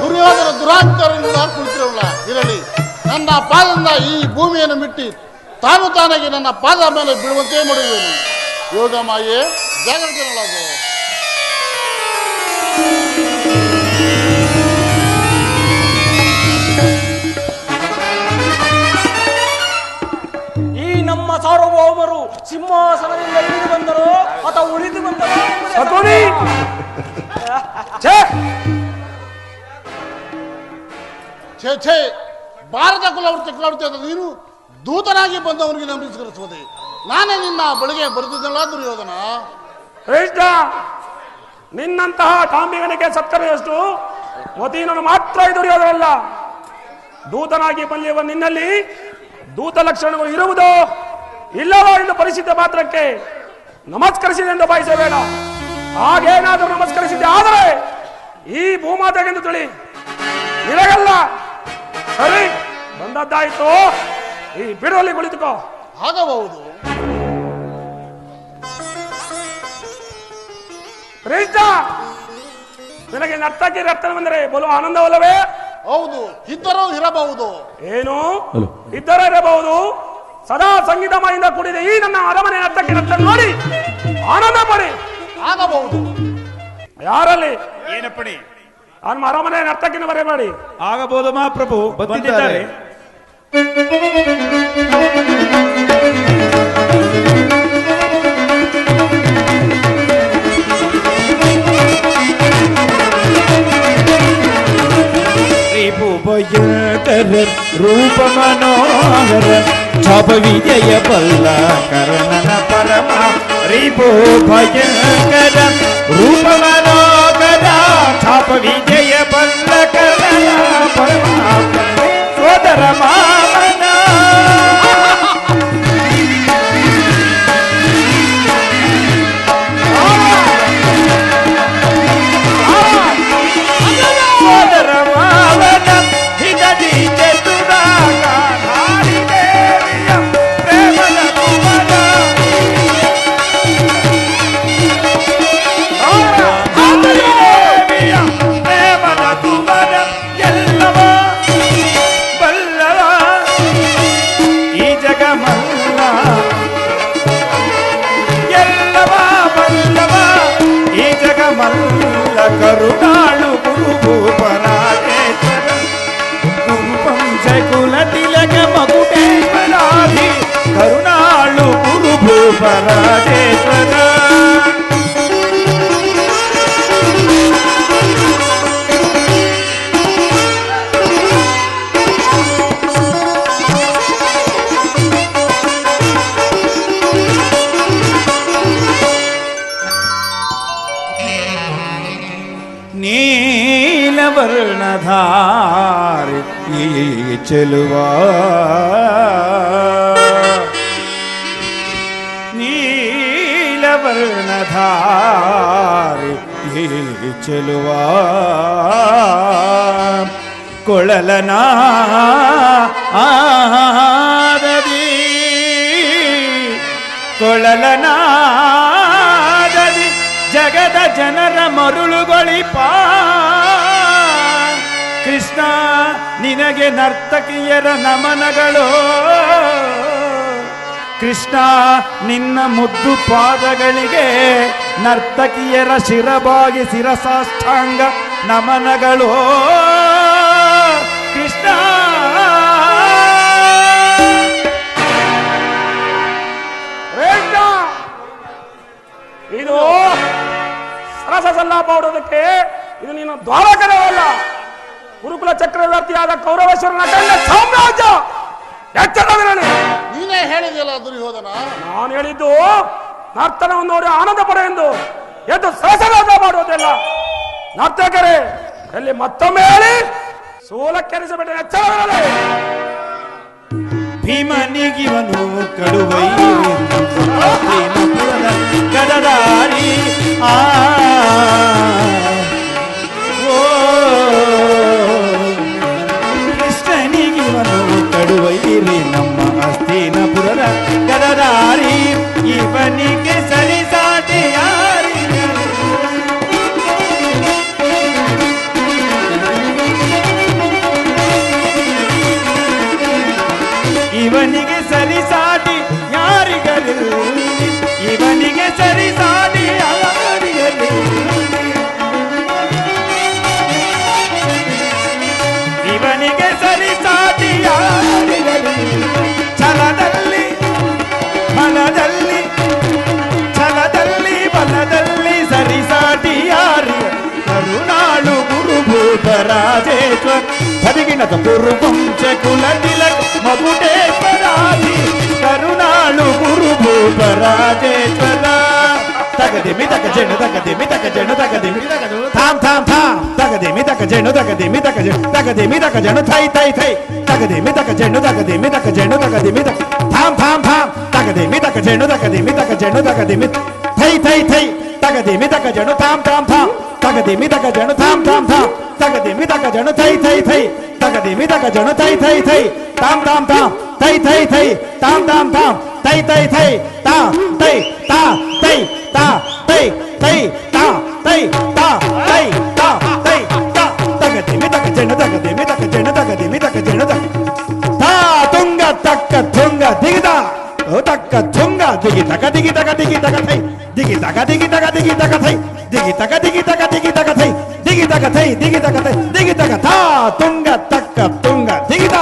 ದುರ್ಯೋಧನ ದುರಾಚಾರದಿಂದ ಕುಳಿತಿರಲ್ಲ. ಇರಲಿ, ನನ್ನ ಪಾದದಿಂದ ಈ ಭೂಮಿಯನ್ನು ಮಿಟ್ಟಿ ತಾನಾಗಿ ನನ್ನ ಪಾದ ಮೇಲೆ ಬೀಳುವಂತೆ ಮಾಡುವೆನು. ಯೋಗ ಮಾಯೆ ಜಾಗೃತಿನೊಳಗೆ. ಈ ನಮ್ಮ ಸಾರ್ವಭೌಮರು ಸಿಂಹಾಸನದಿಂದ ಇಳಿದು ಬಂದರು ಅಥವಾ ಉಳಿದು ಬಂದರು ಛೇ ಭಾರತ ಕುಲವೃತ್ತಿ ನೀನು ದೂತನಾಗಿ ಬಂದವನಿಗೆ ನಮಸ್ಕರಿಸುವುದೇ? ನಾನೇ ನಿನ್ನ ಬಳಿಗೆ ಬರೆದಿದ್ದಲ್ಲ ದುರ್ಯೋಧನ. ಕೃಷ್ಣ, ನಿನ್ನಂತಹ ಕಾಂಬಿಗನಿಗೆ ಸತ್ಕರೆಯಷ್ಟು ಮತೀನನು ಮಾತ್ರ ದುರ್ಯೋಧನಲ್ಲ. ದೂತನಾಗಿ ಬಂದಿರುವ ನಿನ್ನಲ್ಲಿ ದೂತ ಲಕ್ಷಣಗಳು ಇರುವುದೋ ಇಲ್ಲವೋ ಎಂದು ಪರಿಸ್ಥಿತಿ ಮಾತ್ರಕ್ಕೆ ನಮಸ್ಕರಿಸಿದೆ ಎಂದು ಭಾವಿಸಬೇಡ. ಹಾಗೇನಾದರೂ ನಮಸ್ಕರಿಸಿದ್ದೆ ಆದರೆ ಈ ಭೂಮಾತೆಗೆಂದು ತಿಳಿ, ನಿನಗಲ್ಲ. ಸರಿ, ಬಂದದ್ದಾಯಿತು, ಈ ಬಿಡುವಲ್ಲಿ ಕುಳಿತುಕೋ. ಆಗಬಹುದು. ಕೃಷ್ಣ, ನಿನಗೆ ನರ್ತಕಿ ರಕ್ತ ಬಂದರೆ ಬಲು ಆನಂದವಲ್ಲವೇ? ಹೌದು, ಇದ್ದರೂ ಇರಬಹುದು. ಏನು ಇದ್ದರೂ ಇರಬಹುದು. ಸದಾ ಸಂಗೀತಮಯಿಂದ ಕೂಡಿದ ಈ ನನ್ನ ಅರಮನೆ ನರ್ತಕಿ ರಕ್ತ ನೋಡಿ ಆನಂದ ಪಡಿ. ಆಗಬಹುದು. ಯಾರಲ್ಲಿ ಏನಪ್ಪಣಿ? ನಮ್ಮ ಅರಮನೆ ನರ್ತಕಿನ ಬರೆಯಬೇಡಿ. ಆಗಬಹುದು ಮಹಾಪ್ರಭು, ಬಂದಿದ್ದಾರೆ. ಭಯಂಕರ ರೂಪ ಮನೋಹರ ಛಾಪ ವಿಜಯ ಬಲ್ಲ ಕರ್ಣನ ಪರಮ ರಿಪು ಭಯಂಕರ ರೂಪ ಮನೋಹರ ಛಾಪ ವಿಜಯ ಬಲ್ಲ ಕರ್ಣನ ಪರಮ ಸೋದರ ಮಾಮನ ಕರುಣಾಳು ಗುರುಭೂಪರಾಜೇಶ್ವರ ಗುರುಪಂಚಕುಲ ತಿಲಕ ಮಗುಟೇಶ್ವರಾಧಿ ಕರುಣಾಳು ಗುರುಭೂಪರಾಜೇಶ್ವರ ನೀಲವರ್ಣಧಾರಿ ಈ ಚೆಲುವ ನೀಲವರ್ಣಧಾರಿ ಈ ಚೆಲುವ ಕೊಳಲನ ಆದದಿ ಕೊಳಲನಾದದಿ ಜಗದ ಜನರ ಮರುಳುಗೊಳಿಪ ಕೃಷ್ಣ ನಿನಗೆ ನರ್ತಕಿಯರ ನಮನಗಳು ಕೃಷ್ಣ ನಿನ್ನ ಮುದ್ದು ಪಾದಗಳಿಗೆ ನರ್ತಕಿಯರ ಶಿರಬಾಗಿ ಶಿರಸಾಷ್ಟಾಂಗ ನಮನಗಳು ಕೃಷ್ಣ ಕೃಷ್ಣ ಇದು ಸರಸ ಸಲ್ಲಾಪ ಹೊಡೋದಕ್ಕೆ ಇದು ನೀನು ದ್ವಾರಕರವಲ್ಲ ಗುರುಕುಲ ಚಕ್ರವರ್ತಿಯಾದ ಕೌರವೇಶ್ವರನ ಕಂಡ ಸಾಮ್ರಾಜ್ಯ ಎಚ್ಚರವಿರಲಿ. ನೀನೇ ಹೇಳಿದೆಯಲ್ಲ ದುರ್ಯೋಧನ. ನಾನು ಹೇಳಿದ್ದು ನರ್ತನವನ್ನು ನೋಡಿ ಆನಂದ ಪಡೆ ಎಂದು ಎದ್ದು ಸರಸರಾಜ ಮಾಡುವುದಿಲ್ಲ. ನರ್ತಕರೇ ಎಲ್ಲಿ ಮತ್ತೊಮ್ಮೆ ಹೇಳಿ ಸೋಲಕ್ಕೆನಿಸಬೇಡ, ಎಚ್ಚರವಿರಲಿ. ಭೀಮನಿಗಿವನು ಕಡುವೈ ಗದದಾರಿ ಆ ಕೃಷ್ಣನಿಗಿವನು ಕಡುವೈರಿ ನಮ್ಮ ಹಸ್ತಿನಪುರದ ಗದದಾರಿ ಇವನಿಗೆ ಸರಿಸಾಟಿ ಯಾರಿಗರು ಇವನಿಗೆ ಸರಿಸಾಟಿ ಯಾರಿಗರು ಇವನಿಗೆ ಸರಿಸಾಟಿ ಯಾರಿಗರು ಇವನಿಗೆ ಸರಿಸಾಟಿ ಯಾರಿಗರು ಛಲದಲ್ಲಿ ಬಲದಲ್ಲಿ ಛಲದಲ್ಲಿ ಬಲದಲ್ಲಿ ಸರಿಸಾಟಿ ಯಾರಿಗರು ಕರುಣಾಳು ಗುರುಭೂತರಾಜೇಶ್ವರ ಹರಿಗಿಣದ ಕುರುವಂಶ ಕುಲ ತಿಲಕ ಮಗುಟೇಶ್ವರಾಧಿ ಕರುಣಾಳು ಗುರುಭೂತರಾಜೇಶ್ವರ ತಗದೆ ಮಿತಕ ಜೆಣು ತಗದೆ ಮಿತಕ ಜೆಣು ತಗದೆ ಥಾಮ್ ಥಾಮ್ ಥಾಮ್ ತಗದೆ ಮಿತಕ ಜೆಣು ತಗದೆ ಮಿತಕ ಜೆಣು ತಗದೆ ಮಿತಕ ಜೆಣು ಥೈ ಥೈ ಥೈ ತಗದೆ ಮಿತಕ ಜೆಣು ತಗದೆ ಮಿತಕ ಜೆಣು ತಗದೆ ಮಿತಕ ಥಾಮ್ ಥಾಮ್ ಥಾಮ್ ತಗದೆ ಮಿತಕ ಜೆಣು ತಗದೆ ಮಿತಕ ಜೆಣು ತಗದೆ ಮಿತ ಥೈ ಥೈ ಥೈ ತಗದೆ ಮಿತಕ ಜೆಣು ಥಾಮ್ ಥಾಮ್ ಥಾಮ್ ತಗದೆ ಮಿತಕ ಜೆಣು ಥಾಮ್ ಥಾಮ್ ಥಾಮ್ ತಗದೆ ಮಿತಕ ಜೆಣು ಥೈ ಥೈ ಥೈ ತಗದೆ ಮಿತಕ ಜೆಣು ಥೈ ಥೈ ಥೈ ತಾಮ್ ತಾಮ್ ತಾಮ್ ಥೈ ಥೈ ಥೈ ತಾಮ್ ತಾಮ್ ತಾಮ್ ಥೈ ಥೈ ಥೈ ತಾ ಥೈ ತಾ ಥೈ ತಾ ಥೈ ಥೈ ತಾ ಥೈ ತಾ ಥೈ ತಾ ಥೈ ತಾ ತಗದೆ ಮಿತಕ ಜೆಣು ತಗದೆ ಮಿತಕ ಜೆಣು ತಗದೆ ಮಿತಕ ಜೆಣು ತಗ ತಾ ತುಂಗ ತಕ್ಕ ತುಂಗ ದಿಗಿದ ತಕ್ಕ ತುಂಗ ದಿಗಿ ತಗ ದಿಗಿ ತಗ ದಿಗಿ ತಗ ಥೈ ದಿಗಿ ತಗ ದಿಗಿ ತಗ ದಿಗಿ ತಗ ಥೈ ದಿಗಿ ತಗ ದಿಗಿ ತಗ ದಿಗಿ ತಗ ಥೈ ದಿಗಿ ತಗ ಥೈ ದಿಗಿ ತಗ ಥೈ ದಿಗಿ ತಗ ತಾ ತುಂಗ ತಕ್ಕ ತುಂಗ ದಿಗಿದ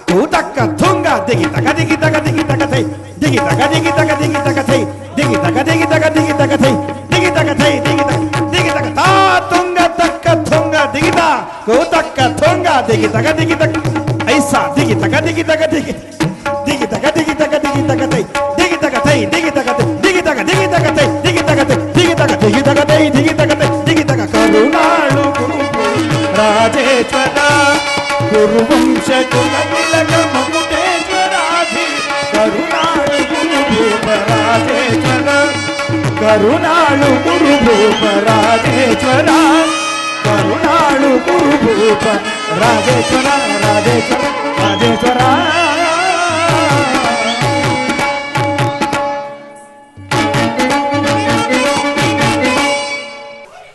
ತೂ ತಕ್ಕ ತುಂಗ ದಿಗಿ ತಗ ದಿಗಿ ತಗ ದಿಗಿ ತಗ ಥೈ ದಿಗಿ ತಗ ದಿಗಿ ತಗ ದಿಗಿ ತಗ ಥೈ ದಿಗಿ ತಗ ದಿಗಿ ತಗ ದಿಗಿ ತಗ ಥೈ ದಿಗಿ ತಗ ಥೈ ದಿಗಿ ತಗ ದಿಗಿ ತಗ ತಾ ತುಂಗ ತಕ್ಕ ತುಂಗ ದಿಗಿದ ತೂ ತಕ್ಕ ತುಂಗ ದಿಗಿ ತಗ ದಿಗಿ ತಗ ಐಸಾ ದಿಗಿ ತಗ ದಿಗಿ ತಗ ದಿಗಿ ದಿಗಿ ತಗ ದಿಗಿ ತಗ ದಿಗಿ ತಗ ಥೈ ದಿಗಿ ತಗ ಥೈ ದಿಗಿ ತಗ ದಿಗಿ ತಗ ದಿಗಿ ತಗ ಥೈ ದಿಗಿ ತಗ ದಿಗಿ ತಗ ದಿಗಿ ತಗ ಥೈ ದಿಗಿ ತಗ ದಿಗಿ ತಗ ಕರುಣಾಳು ಗುರು ರಾಜೇಶ್ವರ ಗುರುವಂಶ ಕುಲ ತಿಲಕ ಮಗುಟೇಶ್ವರಾಧಿ ಕರುಣಾಳು ಗುರುಭೂಪರಾಜೇಶ್ವರ ಕರುಣಾಳು ಗುರುಭೂಪರಾಜೇಶ್ವರ ಕರುಣಾಳು ಗುರುಭೂಪ ರಾಜೇಶ್ವರ ರಾಜೇಶ್ವರ ರಾಜೇಶ್ವರ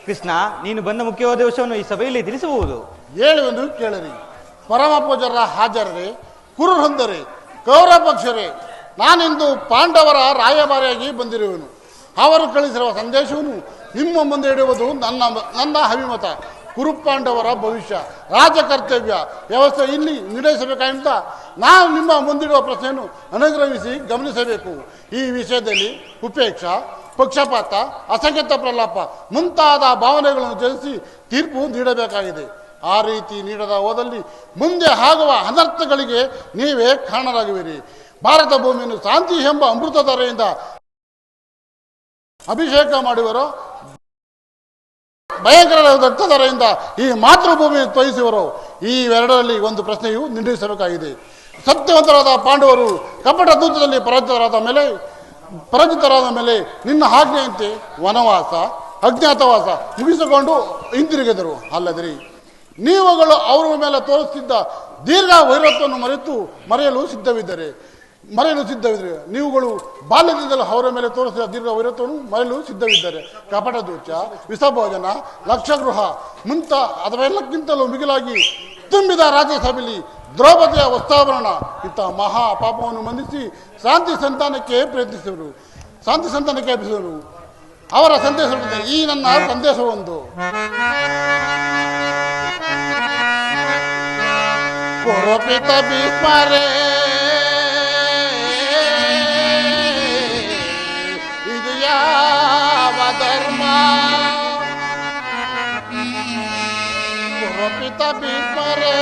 ಕೃಷ್ಣ, ನೀನು ಬಂದ ಮುಖ್ಯವಾದ ವಿಷಯವನ್ನು ಈ ಸಭೆಯಲ್ಲಿ ತಿಳಿಸಬಹುದು. ಹೇಳುವೆಂದು ಕೇಳಿರಿ. ಪರಮ ಪೂಜರ ಹಾಜರರೆ, ಕುರುಹಂದರೆ, ಕೌರವ ಪಕ್ಷರೇ, ನಾನಿಂದು ಪಾಂಡವರ ರಾಯಭಾರಿಯಾಗಿ ಬಂದಿರುವೆನು. ಅವರು ಕಳಿಸಿರುವ ಸಂದೇಶವನ್ನು ನಿಮ್ಮ ಮುಂದೆ ಇಡುವುದು ನನ್ನ ಅಭಿಮತ. ಕುರುಪಾಂಡವರ ಭವಿಷ್ಯ, ರಾಜಕರ್ತವ್ಯ ವ್ಯವಸ್ಥೆ ಇಲ್ಲಿ ನಿರ್ವಹಿಸಬೇಕೆಂತ ನಾನು ನಿಮ್ಮ ಮುಂದಿಡುವ ಪ್ರಶ್ನೆಯನ್ನು ಅನುಗ್ರಹಿಸಿ ಗಮನಿಸಬೇಕು. ಈ ವಿಷಯದಲ್ಲಿ ಉಪೇಕ್ಷಾ, ಪಕ್ಷಪಾತ, ಅಸಂಖ್ಯಾತ ಪ್ರಲಾಪ ಮುಂತಾದ ಭಾವನೆಗಳನ್ನು ಜಯಿಸಿ ತೀರ್ಪು ನೀಡಬೇಕಾಗಿದೆ. ಆ ರೀತಿ ನೀಡದ ಹೋದಲ್ಲಿ ಮುಂದೆ ಆಗುವ ಅನರ್ಥಗಳಿಗೆ ನೀವೇ ಕಾರಣರಾಗುವಿರಿ. ಭಾರತ ಭೂಮಿಯನ್ನು ಶಾಂತಿ ಎಂಬ ಅಮೃತಧಾರೆಯಿಂದ ಅಭಿಷೇಕ ಮಾಡುವರೋ ಭಯಂಕರ ರಕ್ತಧಾರೆಯಿಂದ ಈ ಮಾತೃಭೂಮಿ ತ್ವಯಿಸುವರು. ಈ ಎರಡರಲ್ಲಿ ಒಂದು ಪ್ರಶ್ನೆಯು ನಿರ್ಣಯಿಸಬೇಕಾಗಿದೆ. ಸತ್ಯವಂತರಾದ ಪಾಂಡವರು ಕಪಟ ದೂತದಲ್ಲಿ ಪರಾಜಿತರಾದ ಮೇಲೆ ನಿನ್ನ ಆಜ್ಞೆಯಂತೆ ವನವಾಸ ಅಜ್ಞಾತವಾಸ ಮುಗಿಸಿಕೊಂಡು ಹಿಂತಿರುಗಿದರು. ಅಲ್ಲದಿರಿ ನೀವುಗಳು ಅವರ ಮೇಲೆ ತೋರಿಸುತ್ತಿದ್ದ ದೀರ್ಘ ವೈರತ್ವವನ್ನು ಮರೆಯಲು ಸಿದ್ಧವಿದ್ದರೆ ನೀವುಗಳು ಬಾಲ್ಯದಿಂದಲೂ ಅವರ ಮೇಲೆ ತೋರಿಸಿದ ದೀರ್ಘ ವೈರತ್ವವನ್ನು ಮರೆಯಲು ಸಿದ್ಧವಿದ್ದರೆ ಕಪಟ ದೂಚ ವಿಷಭೋಜನ ಲಕ್ಷಗೃಹ ಅದವೆಲ್ಲಕ್ಕಿಂತಲೂ ಮಿಗಿಲಾಗಿ ತುಂಬಿದ ರಾಜ್ಯಸಭೆಯಲ್ಲಿ ದ್ರೌಪದಿಯ ವಸ್ತಾವರಣ ಇಂಥ ಮಹಾ ಪಾಪವನ್ನು ಮಂದಿಸಿ ಶಾಂತಿ ಸಂತಾನಕ್ಕೆ ಎಬ್ಬಿಸಿದರು. ಅವರ ಸಂದೇಶ ಈ ನನ್ನ ಸಂದೇಶವೊಂದು. ಪುರೋಪಿತ ಭೀಷ್ಮರೇ, ಇದು ಯಾವ ಧರ್ಮ? ಪುರೋಪಿತ ಭೀಷ್ಮರೇ,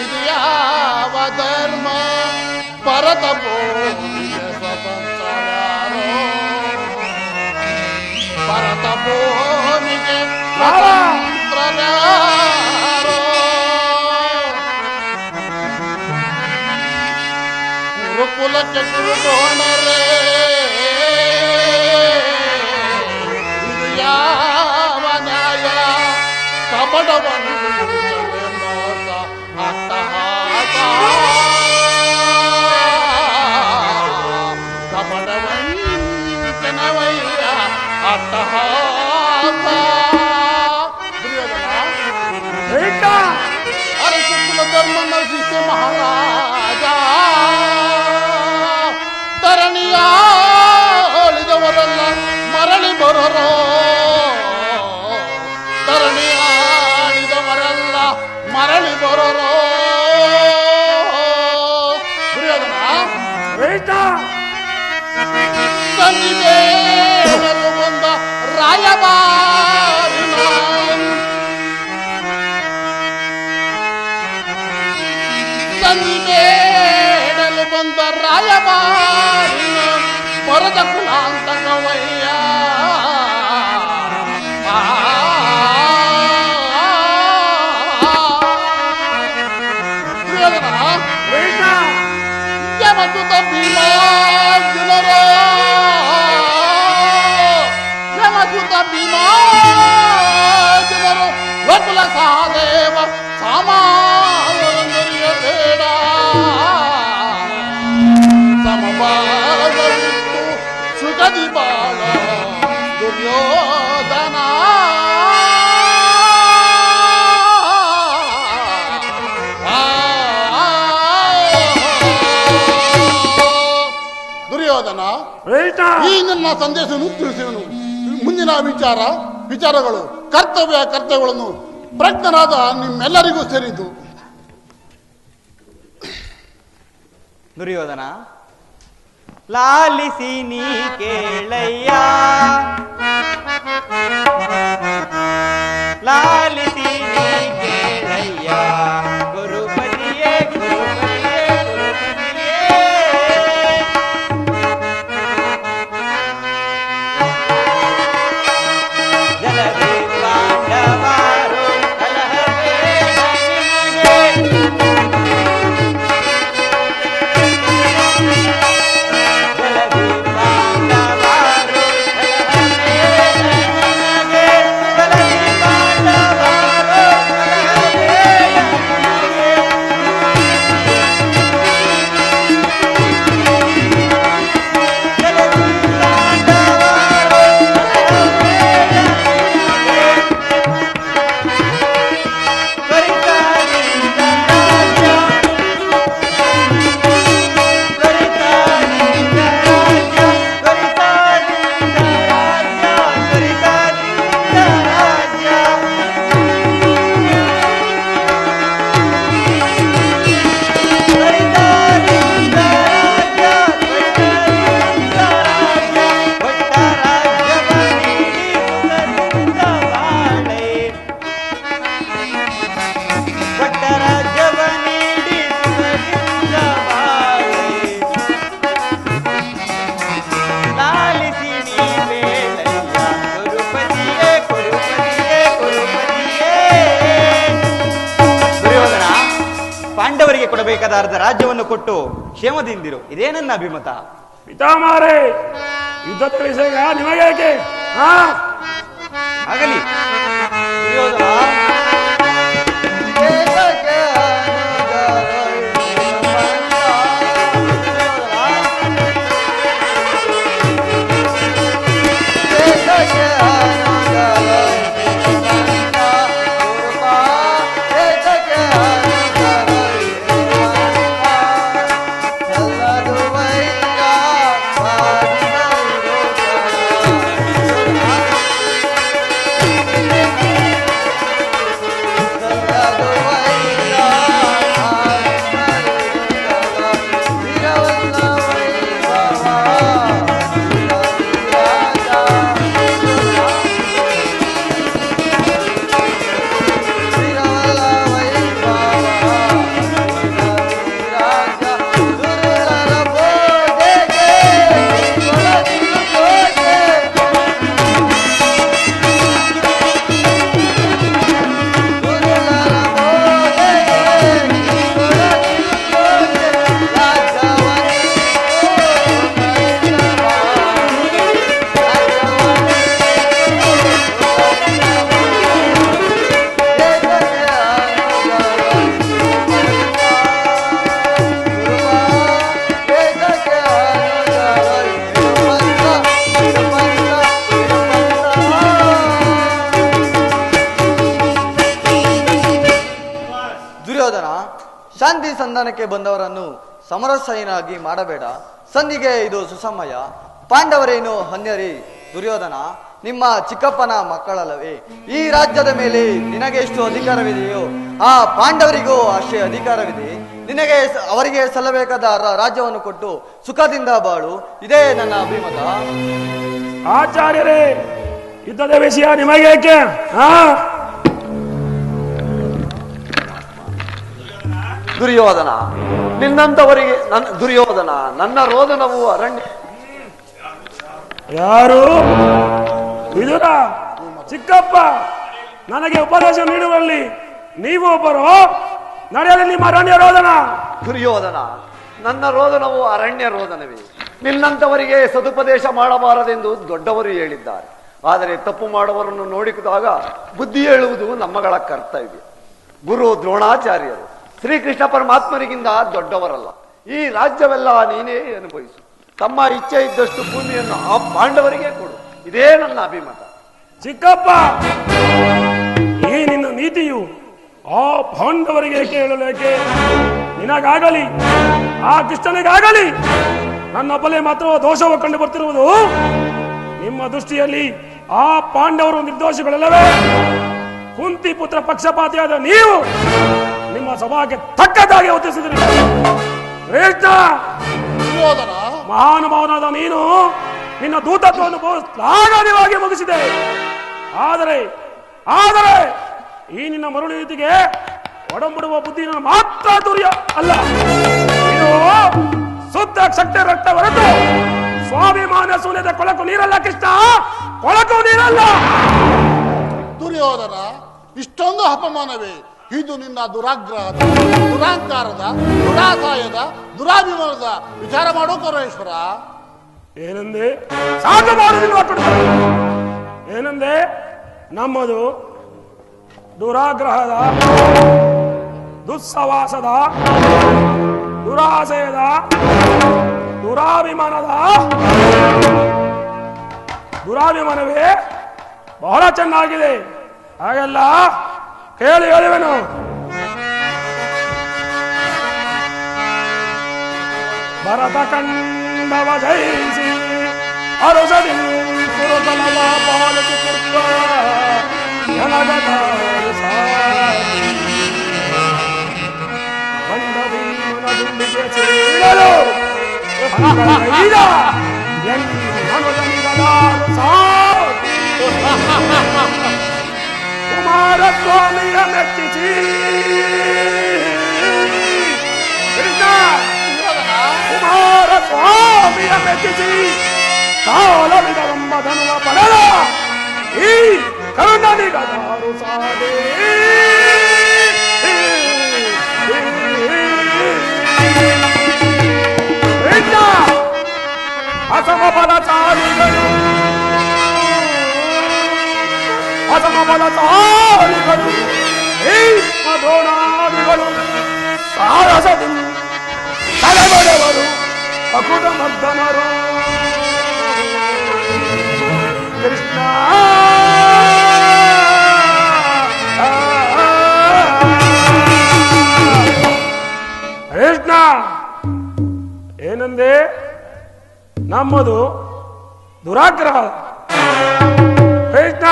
ಇದು ಯಾವ ಧರ್ಮ? ಭರತ ಭೂಮಿಗೆ ಸ್ವತಂತ್ರರಾರೋ, ಭರತ ಭೂಮಿಗೆ ಸ್ವತಂತ್ರರಾರೋ. ಗುರುಕುಲಕ್ಕೆ ಕುರುಡೋಣರೇ, ಇದು ಯಾವ ನ್ಯಾಯ? ಕಪಟವನ್ನು ಮೋಸ ಅಟ್ಟಹಾಸ, ಕಪಟವಂಚನವಯ್ಯ ಅಟ್ಟಹಾಸ. ಅರಸುಕುಲ ಧರ್ಮ ನರಸಿಂಹ ಮಹಾರಾಜ ಧರಣಿಯ ಆಳಿದವರೆಲ್ಲ ಮರಳಿ ಬರೋರೋ, ಧರಣಿಯ ಆಳಿದವರೆಲ್ಲ ಮರಳಿ ಬರೋರೋ. ದುರ್ಯೋಧನ ಸಂಧಿವೇಳಲು ಬಂದ ರಾಯಭಾರಿನ, ಸಂಧಿವೇಳಲು ಬಂದ ರಾಯಭಾರಿನ ಬರದ ಕುಲಾಂತಕವಯ್ಯ. ಯಮದೂತ ಭೀಮಾರ್ಜುನರೋ, ಯಮದೂತ ಭೀಮಾರ್ಜುನರು ಗೋಕುಲ ಸಹದೇವ ಸಾಮಾನ್ಯರಿಯಬೇಡ, ಸಮಭಾಗವಿತ್ತು ಸುಖದಿ ಬಾಳ ದುರ್ಯೋಧನ. ದುರ್ಯೋಧನ, ಈ ನನ್ನ ಸಂದೇಶವನ್ನು ತಿಳಿಸುವನು. ಮುಂದಿನ ವಿಚಾರಗಳು ಕರ್ತವ್ಯಗಳನ್ನು ಪ್ರಜ್ಞನಾದ ನಿಮ್ಮೆಲ್ಲರಿಗೂ ಸೇರಿದ್ದು. ದುರ್ಯೋಧನ, ಲಾಲಿಸಿ ನೀ ಕೇಳಯ್ಯ, ಲಾಲಿಸಿ ನೀ ಕೇಳಯ್ಯ, ಗುರುಪತಿಯೇ ಗುರುಪತಿಯೇ ಗುರುಪತಿಯೇ. ಜಲದಿ ಪಾಂಡವರು ಕಲಹಬೇಡ ನಿನಗೆ, ಜಲದಿ ಪಾಂಡವರು ಕಲಹಬೇಡ ಪಾಂಡವರಿಗೆ ಕೊಡಬೇಕಾದ ಅರ್ಧ ರಾಜ್ಯವನ್ನು ಕೊಟ್ಟು ಕ್ಷೇಮದಿಂದಿರು, ಇದೇ ನನ್ನ ಅಭಿಮತ. ಪಿತಾಮಹರೇ, ಯುದ್ಧದ ವಿಷಯ ನಿಮಗೇಕೆ? ಆಗಲಿ. ಶಾಂತಿ ಸಂಧಾನಕ್ಕೆ ಬಂದವರನ್ನು ಸಮರಸನಾಗಿ ಮಾಡಬೇಡ. ಸಂಧಿಗೆ ಇದು ಸುಸಮಯ. ಪಾಂಡವರೇನು ಅನ್ಯರಿ ದುರ್ಯೋಧನ, ನಿಮ್ಮ ಚಿಕ್ಕಪ್ಪನ ಮಕ್ಕಳಲ್ಲವೇ? ಈ ರಾಜ್ಯದ ಮೇಲೆ ನಿನಗೆ ಎಷ್ಟು ಅಧಿಕಾರವಿದೆಯೋ ಆ ಪಾಂಡವರಿಗೂ ಅಷ್ಟೇ ಅಧಿಕಾರವಿದೆ. ನಿನಗೆ ಅವರಿಗೆ ಸಲ್ಲಬೇಕಾದ ರಾಜ್ಯವನ್ನು ಕೊಟ್ಟು ಸುಖದಿಂದ ಬಾಳು, ಇದೇ ನನ್ನ ಅಭಿಮತ. ಆಚಾರ್ಯರೇ, ಯುದ್ಧದ ವಿಷಯ ನಿಮಗೇಕೆ? ದುರ್ಯೋಧನ, ನಿನ್ನಂತವರಿಗೆ ದುರ್ಯೋಧನ, ನನ್ನ ರೋದನವು ಅರಣ್ಯ. ಯಾರು? ವಿದುರ, ಚಿಕ್ಕಪ್ಪ, ನನಗೆ ಉಪದೇಶ ನೀಡುವಲ್ಲಿ ನೀವು ಒಬ್ಬರು. ನಡೆಯಲಿ ನಿಮ್ಮ ಅರಣ್ಯ ರೋದನ. ದುರ್ಯೋಧನ, ನನ್ನ ರೋದನವು ಅರಣ್ಯ ರೋದನವೇ. ನಿನ್ನಂತವರಿಗೆ ಸದುಪದೇಶ ಮಾಡಬಾರದೆಂದು ದೊಡ್ಡವರು ಹೇಳಿದ್ದಾರೆ. ಆದರೆ ತಪ್ಪು ಮಾಡುವವರನ್ನು ನೋಡಿದಾಗ ಬುದ್ಧಿ ಹೇಳುವುದು ನಮ್ಮಗಳ ಕರ್ತವ್ಯ. ಗುರು ದ್ರೋಣಾಚಾರ್ಯರು ಶ್ರೀಕೃಷ್ಣ ಪರಮಾತ್ಮನಿಗಿಂತ ದೊಡ್ಡವರಲ್ಲ. ಈ ರಾಜ್ಯವೆಲ್ಲ ನೀನೇ ಅನುಭವಿಸು. ತಮ್ಮ ಇಚ್ಛೆ ಇದ್ದಷ್ಟು ಭೂಮಿಯನ್ನು ಆ ಪಾಂಡವರಿಗೆ ಕೊಡು, ಇದೇ ನನ್ನ ಅಭಿಮತ. ಚಿಕ್ಕಪ್ಪ, ಈ ನಿನ್ನ ನೀತಿಯು ಆ ಪಾಂಡವರಿಗೆ ಕೇಳಲೇಕೆ? ನಿನಗಾಗಲಿ ಆ ಕೃಷ್ಣನಿಗಾಗಲಿ ನನ್ನ ಬಲೆ ಮಾತ್ರ ದೋಷವು ಕಂಡು ಬರ್ತಿರುವುದು. ನಿಮ್ಮ ದೃಷ್ಟಿಯಲ್ಲಿ ಆ ಪಾಂಡವರು ನಿರ್ದೋಷಿಗಳಲ್ಲವೇ? ಕುಂತಿ ಪುತ್ರ ಪಕ್ಷಪಾತಿಯಾದ ನೀವು ನಿಮ್ಮ ಸಭಾಗೆ ತಕ್ಕದಾಗಿ ವರ್ತಿಸಿದ್ರಿ. ಕೃಷ್ಣ, ಮಹಾನುಭಾವನಾದ ನೀನು ನಿನ್ನ ದೂತತ್ವವನ್ನು ಶ್ಲಾಘನೀಯವಾಗಿ ಮುಗಿಸಿದೆ. ಆದರೆ ಈ ನಿನ್ನ ಮರುಳು ರೀತಿಗೆ ಒಡಂಬಡುವ ಬುದ್ಧಿ ಮಾತ್ರ ದುರ್ಯ ಅಲ್ಲ. ಇದು ಶುದ್ಧ ಶಕ್ತಿ ರಕ್ತ ಹೊರತು ಸ್ವಾಭಿಮಾನ ಶೂನ್ಯದ ಕೊಳಕು ನೀರಲ್ಲ. ಕೃಷ್ಣ, ಕೊಳಕು ನೀರಲ್ಲ. ದುರ್ಯೋಧನ, ಇಷ್ಟೊಂದು ಅಪಮಾನವೇ? ಇದು ನಿನ್ನ ದುರಾಗ್ರಹದ, ದುರಾಂಕಾರದ, ದುರಾಸಾಯದ, ದುರಾಭಿಮಾನದ ವಿಚಾರ ಮಾಡೋ ಕೌರವೇಶ್ವರ. ಏನಂದೆ? ಸಾಕು ಮಾಡುವುದಿಲ್ಲ. ಏನಂದೆ? ನಮ್ಮದು ದುರಾಗ್ರಹದ, ದುಸ್ಸವಾಸದ, ದುರಾಶಯದ, ದುರಾಭಿಮಾನವೇ ಬಹಳ ಚೆನ್ನಾಗಿದೆ. ಹಾಗೆಲ್ಲ ಕೇಳಿ ಹೇಳುವೆನು. ಭರತ ಕಂಡವ ಜಯಿಸಿ ಅರಸದಿ ಕುರುತನವ ಪಾಲಿಸುತ್ತಿರುವ ಭೀಮನದುಂಬಿಗೆ ಸೇರಲು ಕುಮಾರಸ್ವಾಮಿಯ ಮೆಚ್ಚಿಸಿ ಕುಮಾರಸ್ವಾಮಿಯ ಮೆಚ್ಚಿಸಿ ಕಾಲವಿದವೆಂಬ ಧನುವ ಪಡೆದ ಈ ಕರುಣನಿಗದಾರು ಸಾಧೆ ಅಸಮಬಲಶಾಲಿಗಳು ಅಸಮಬಲಶಾಲಿಗಳು ದ್ರೋಣಾದಿಗಳು ಸಾರಸದಿಂದ ತಲೆಬಡವರು ಅಕುಟ ಮರ್ದನರು ಕೃಷ್ಣ ಕೃಷ್ಣ ಏನಂದೆ ನಮ್ಮದು ದುರಾಗ್ರಹ ಕೃಷ್ಣ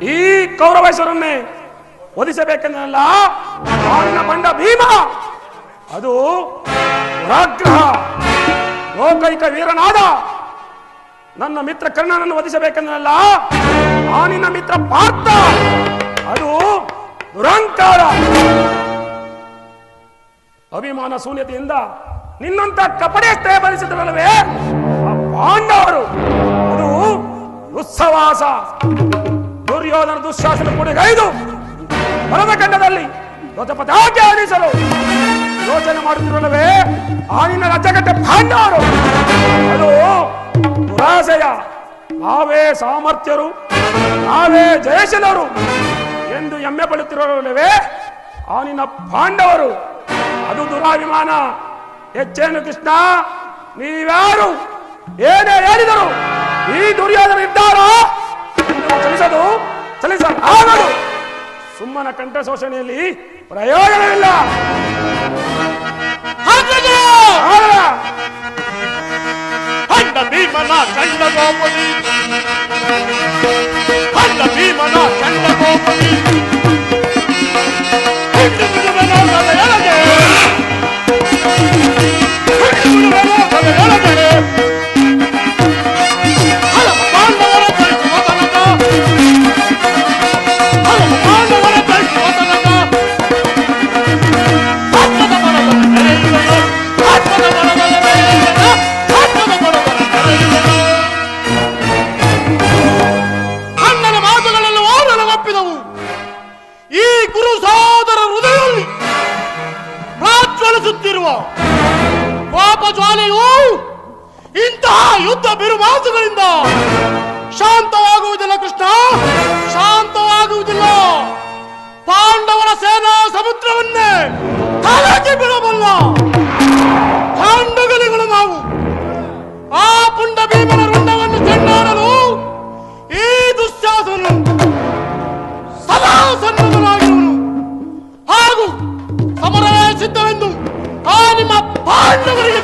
ಈ ಕೌರವೇಶ್ವರನ್ನೇ ಒದಿಸಬೇಕೆಂದಲ್ಲ ಅವನ ಬಂಡ ಭೀಮ ಅದು ದುರಾಗ್ರಹ ಲೋಕೈಕ ವೀರನಾದ ನನ್ನ ಮಿತ್ರ ಕರ್ಣನನ್ನು ವಧಿಸಬೇಕೆಂದಲ್ಲ ಆ ನಿನ್ನ ಮಿತ್ರ ಪಾರ್ಥ ಅದು ದುರಂಕಾರ ಅಭಿಮಾನ ಶೂನ್ಯತೆಯಿಂದ ನಿನ್ನಂತ ಕಪಟೇಷ್ಟೇ ಭರಿಸಿದರಲ್ಲವೇ ಆ ಪಾಂಡವರು ಅದು ದುಸ್ಸವಾಸ ದುರ್ಯೋಧನ ದುಶ್ಯಾಸನ ಕೊನೆಗೈದು ಬರದ ಖಂಡದಲ್ಲಿ ಧ್ವಜಪತಾಕೆ ಆಡಿಸಲು ಯೋಚನೆ ಮಾಡುತ್ತಿರಲ್ಲವೇ ಆ ನಿನ್ನ ರಜಗಟ್ಟೆ ಪಾಂಡವರು ಅದು ದುರಾಸೆಯ ನಾವೇ ಸಾಮರ್ಥ್ಯರು ನಾವೇ ಜಯಶೀಲರು ಎಂದು ಹೆಮ್ಮೆ ಪಡುತ್ತಿರಲ್ಲವೇ ಆ ನಿನ್ನ ಪಾಂಡವರು ಅದು ದುರಾಭಿಮಾನ ಹೆಚ್ಚೇನು ಕೃಷ್ಣ ನೀವ್ಯಾರು ಏನೇ ಹೇಳಿದರು ಈ ದುರ್ಯೋಧನ ಇದ್ದಾರ ಚಲಿಸಲು ಸುಮ್ಮನ ಕಂಠ ಶೋಷಣೆಯಲ್ಲಿ ಪ್ರಯೋಜನವಿಲ್ಲ ಭೀಮನ ಕಂಡ ಗೋಪದಿ ಭೀಮನ ಕಂಡ ಗೋಪದಿ ಇಂತಹ ಯುದ್ಧ ಬಿರುಮಾಸುಗಳಿಂದ ಶಾಂತವಾಗುವುದಿಲ್ಲ ಕೃಷ್ಣ, ಶಾಂತವಾಗುವುದಿಲ್ಲ. ಪಾಂಡವರ ಸೇನಾ ಸಮುದ್ರವನ್ನೇ ತಲೆಗೆ ಬಿಡಬಲ್ಲ ಪಾಂಡವಲಿಗಳು ನಾವು. ಆ ಪುಂಡ ಭೀಮನ ರುಂಡವನ್ನು ಚೆಂಡಾಡಲು ಈ ದುಶ್ಯಾಸನು ಸದಾ ಸನ್ನದ್ಧನಾಗಿರುವನು ಹಾಗೂ ಸಮರವೇ ಸಿದ್ಧವೆಂದು ಆ ನಿಮ್ಮ ಪಾಂಡವರಿಗೆ